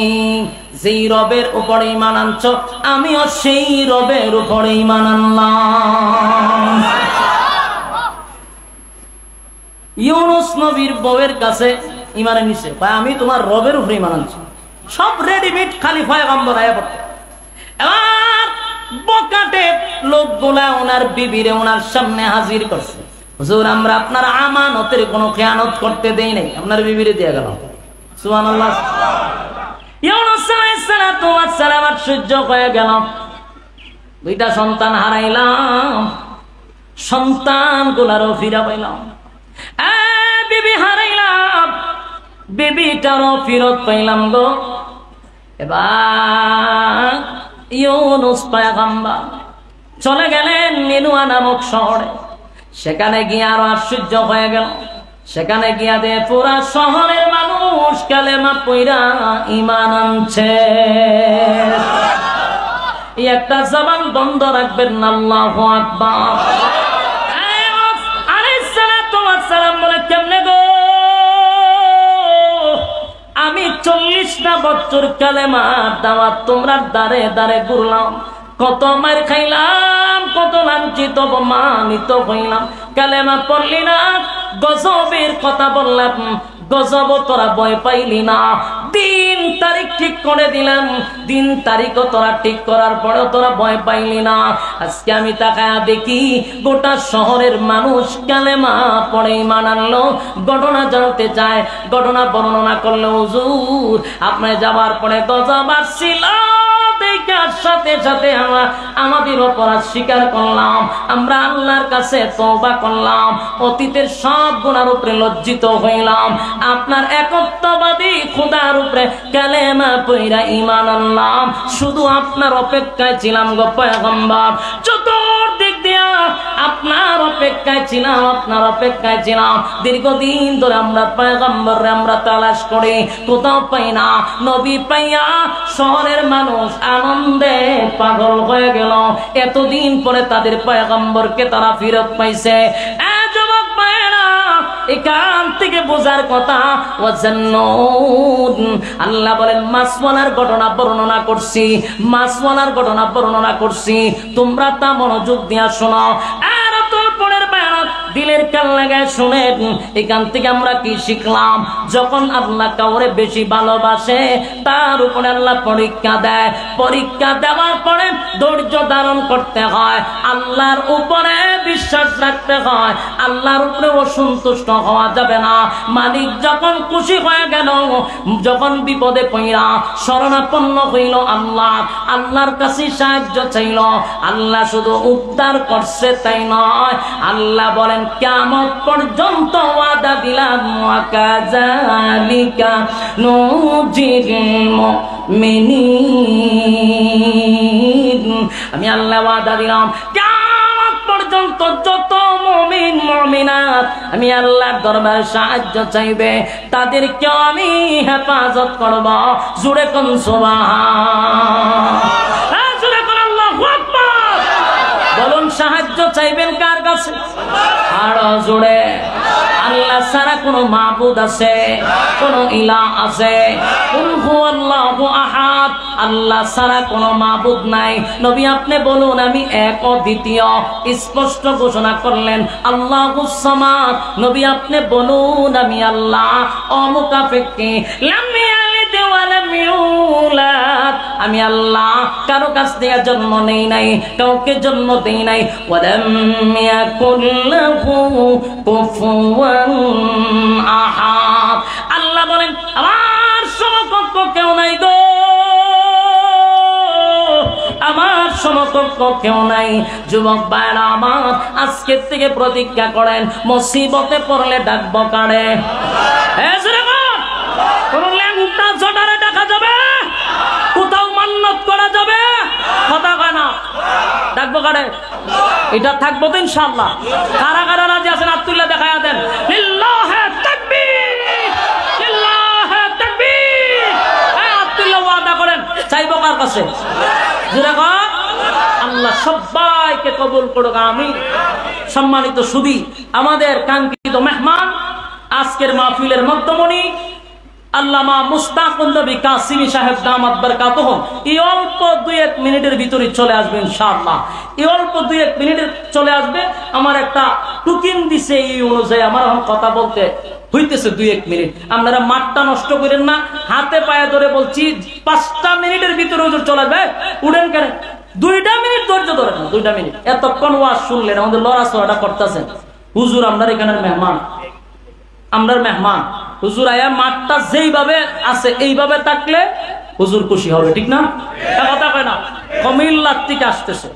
যেই রবের উপরে ঈমান আনছো আমিও সেই রবের উপরে ঈমান আনলাম। ইউনুস নবীর বউয়ের কাছে ঈমানের নিচে ভাই আমি তোমার রবের উপরে ঈমান আনছি, সব রেডিমেড, খালি পয়গম্বর আয়া পড়তে। এবার বকাটে লোকগুলা ওনার বিবিরে ওনার সামনে হাজির করছে, হুজুর আমরা আপনার আমানতের কোনো খেয়ানত করতে দেই নাই, আপনার বিবিরে দিয়ে গেলাম। সুবহানাল্লাহ। ইউনুস আলাইহিস সালাতু ওয়াস সালাম সহ্য হয়ে গেল, দুইটা সন্তান হারাইলাম, সন্তানগুলারও ফিরা পাইলাম, বিবি হারাইলাম, বিবিটারও ফিরত পাইলাম গো। এবার ইউনুস পয়গম্বর চলে গেলেন নিনুয়া নামক শহরে, সেখানে গিয়ে আরো আশ্চর্য হয়ে গেল, সেখানে গিয়া দে পুরা শহরের মানুষ কালেমা পয়রা ঈমান আনছে। এই একটা জবান বন্ধ রাখবেন না, আল্লাহু আকবার। আলাইহিস সালাতু ওয়াস সালাম বলে কেমনে গো, আমি 40টা বছর কালেমার দাওয়াত তোমরা দাঁড়ে দাঁড়ে ঘুরলাম, কত মার খাইলাম, কত লাঞ্ছিত অপমানিত হইলাম, কালেমা পড়লি না, গজবের কথা বললাম, গজব তোরা ভয় পাইলি না, দিন তারিখ ঠিক করে দিলাম, দিন তারিখও তোরা ঠিক করার পরেও তোরা ভয় পাইলি না। আজকে আমি তাকায়া দেখি গোটা শহরের মানুষ কালেমা পড়ে ঈমান আনলো। ঘটনা জানতে চায়, ঘটনা বর্ণনা করলে হুজুর আপনি যাবার পরে গজব আসছিল, দেখার সাথে সাথে আমরা আমাদের অপরাধ স্বীকার করলাম, আমরা আল্লাহর কাছে তওবা করলাম, অতীতের সব গুনার উপরে লজ্জিত হইলাম, আপনার একত্ববাদী খোদার উপরে কালেমা পয়রা ঈমান আনলাম, শুধু আপনার অপেক্ষায় ছিলাম গো পয়গম্বর, চতুর্দিক দিয়া আপনার অপেক্ষায় ছিলাম, আপনার অপেক্ষায় ছিলাম। দীর্ঘদিন ধরে আমরা পয়গম্বররে আমরা তালাশ করি, কোথাও পাই না, নবী পাইয়া শহরের মানুষ আনন্দে পাগল হয়ে গেল, এতদিন পরে তাদের পয়গম্বরকে তারা ফিরত পাইছে। যুবক ভাইরা এখান থেকে বোঝার কথা, আল্লাহ বলেন মাছওয়ালার ঘটনা বর্ণনা করছি, মাছওয়ালার ঘটনা বর্ণনা করছি, তোমরা তা মনোযোগ দিয়া শোনো। আর তোরপরের বায়াত দিলের কান লাগায় শুনেন, এখান থেকে আমরা কি শিখলাম, যখন আল্লাহ কাউরে বেশি ভালোবাসে তার উপরে আল্লাহ পরীক্ষা দেয়, পরীক্ষা দেওয়ার পরে ধৈর্য ধারণ করতে হয়, আল্লাহর উপরে বিশ্বাস রাখতে হয়, আল্লাহর উপরে অসন্তুষ্ট হওয়া যাবে না। মালিক যখন খুশি হয়ে গেল, যখন বিপদে পড়া শরণাপন্ন হইল আল্লাহ, আল্লাহর কাছে সাহায্য চাইল, আল্লাহ শুধু উদ্ধার করছে তাই নয়, আল্লাহ বলেন কিয়ামত পর্যন্ত ওয়াদা দিলাম, ওয়া কাযালিকা নুজিল মুমিনিন, আমি আল্লাহ ওয়াদা দিলাম কিয়ামত পর্যন্ত যত মুমিন মুমিনাত আমি আল্লাহর দরবারে সাহায্য চাইবে তাদেরকেও আমি হেফাজত করব। জোরে কোন সুবহান, জোরে কোন আল্লাহু আকবার। বলুন সাহায্য চাইবেন কার কাছে? আরো জোরে। আল্লাহ ছাড়া কোন মাবুদ আছে, কোন ইলাহ আছে? কুল হুয়াল্লাহু আহাদ, আল্লাহ ছাড়া কোন মাবুদ নাই। নবী আপনি বলুন আমি এক অদ্বিতীয়, স্পষ্ট ঘোষণা করলেন আল্লাহুস সামাদ। নবী আপনি বলুন আমি আল্লাহ অমুকাফেক্কি, লাম ইয়ালিদ ওয়া লাম ইউলাদ, আমি আল্লাহ কারো কাছ থেকে জন্ম নেই নাই, কাউকে জন্ম দেই নাই। ওয়া লাম ইয়াকুল লাহু কুফুওয়ান আহাদ, আল্লাহ বলেন আমার সমকক্ষ কেউ নাই গো, আমার সমকক্ষ কেউ নাই। যুবক ভাইরা আমার, আজকের থেকে প্রতিজ্ঞা করেন মুসিবতে পড়লে ডাকবো কারে? কোন ল্যাংটা জটারে ডাকা যাবে? কোথাও মান্নত করা যাবে? কথা কয় না, ডাকবো কারে? এটা থাকবো তো ইনশাআল্লাহ। কারা কারা রাজি আছেন আব্দুল্লাহ দেখায়া দেন। লিল্লাহে তাকবীর, লিল্লাহে তাকবীর। এই আব্দুল্লাহ ওয়াদা করেন চাইবো কার কাছে? জোরে কর। আল্লাহ সবাইকে কবুল করুক, আমিন। সম্মানিত সুধী, আমাদের কাঙ্ক্ষিত মেহমান, আজকের মাহফিলের মধ্যমণি আল্লামা মুস্তাকুন নবী কাসিমি সাহেব দামাত বরকাতুহুম এই অল্প 2-1 মিনিটের ভিতরে চলে আসবে ইনশাআল্লাহ। এই অল্প 2-1 মিনিটে চলে আসবে। আমার একটা টুকিন দিছে, এই অনুযায়ী আমার এখন কথা বলতে হইতেছে 2-1 মিনিট। আপনারা মাঠটা নষ্ট করেন না, হাতে পায়ে ধরে বলছি 5টা মিনিটের ভিতরে হুজুর চলে আসবে। উড়েন কেন? 2টা মিনিট ধৈর্য ধরেন না, 2টা মিনিট। এতক্ষণ ওয়াজ শুনলেন, আমাদের লড়াচড়াটা করতেছেন। হুজুর আপনার এখানের মেহমান, আমরার মেহমান। হুজুর আয়া মাঠটা যেইভাবে আছে এইভাবে থাকলে হুজুর খুশি হবে, ঠিক না? কথা কয় না? কুমিল্লার থেকে আসতেছে,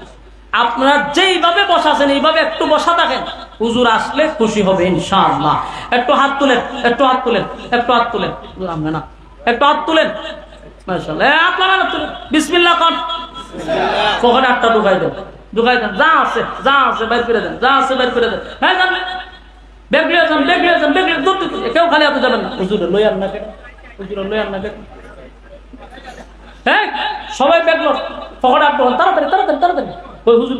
আপনারা যেইভাবে বসাছেন এইভাবে একটু বসা থাকেন, হুজুর আসলে খুশি হবে ইনশাআল্লাহ। একটু হাত তুলেন, একটু হাত তুলেন, একটু হাত তুলেন। আমরা না, একটু হাত তুলেন। মাশাআল্লাহ, আপনারা হাত তুলেন। বিসমিল্লাহ কর। কখন একটা ঢুকাই দেন, ঢুকাই দেন। যা আছে বাইর করে দেন, যা আছে বাইর করে দেন। হ্যাঁ জানলে কেউ খালি আপনি যাবেন না। হুজুরে লইয়ার না কেন? হুজুরে লইয়ার না কেন? হ্যাঁ সবাই ব্যাগ লোড, পকেট আপ, তাড়াতাড়ি তাড়াতাড়ি তাড়াতাড়ি। ওই হুজুর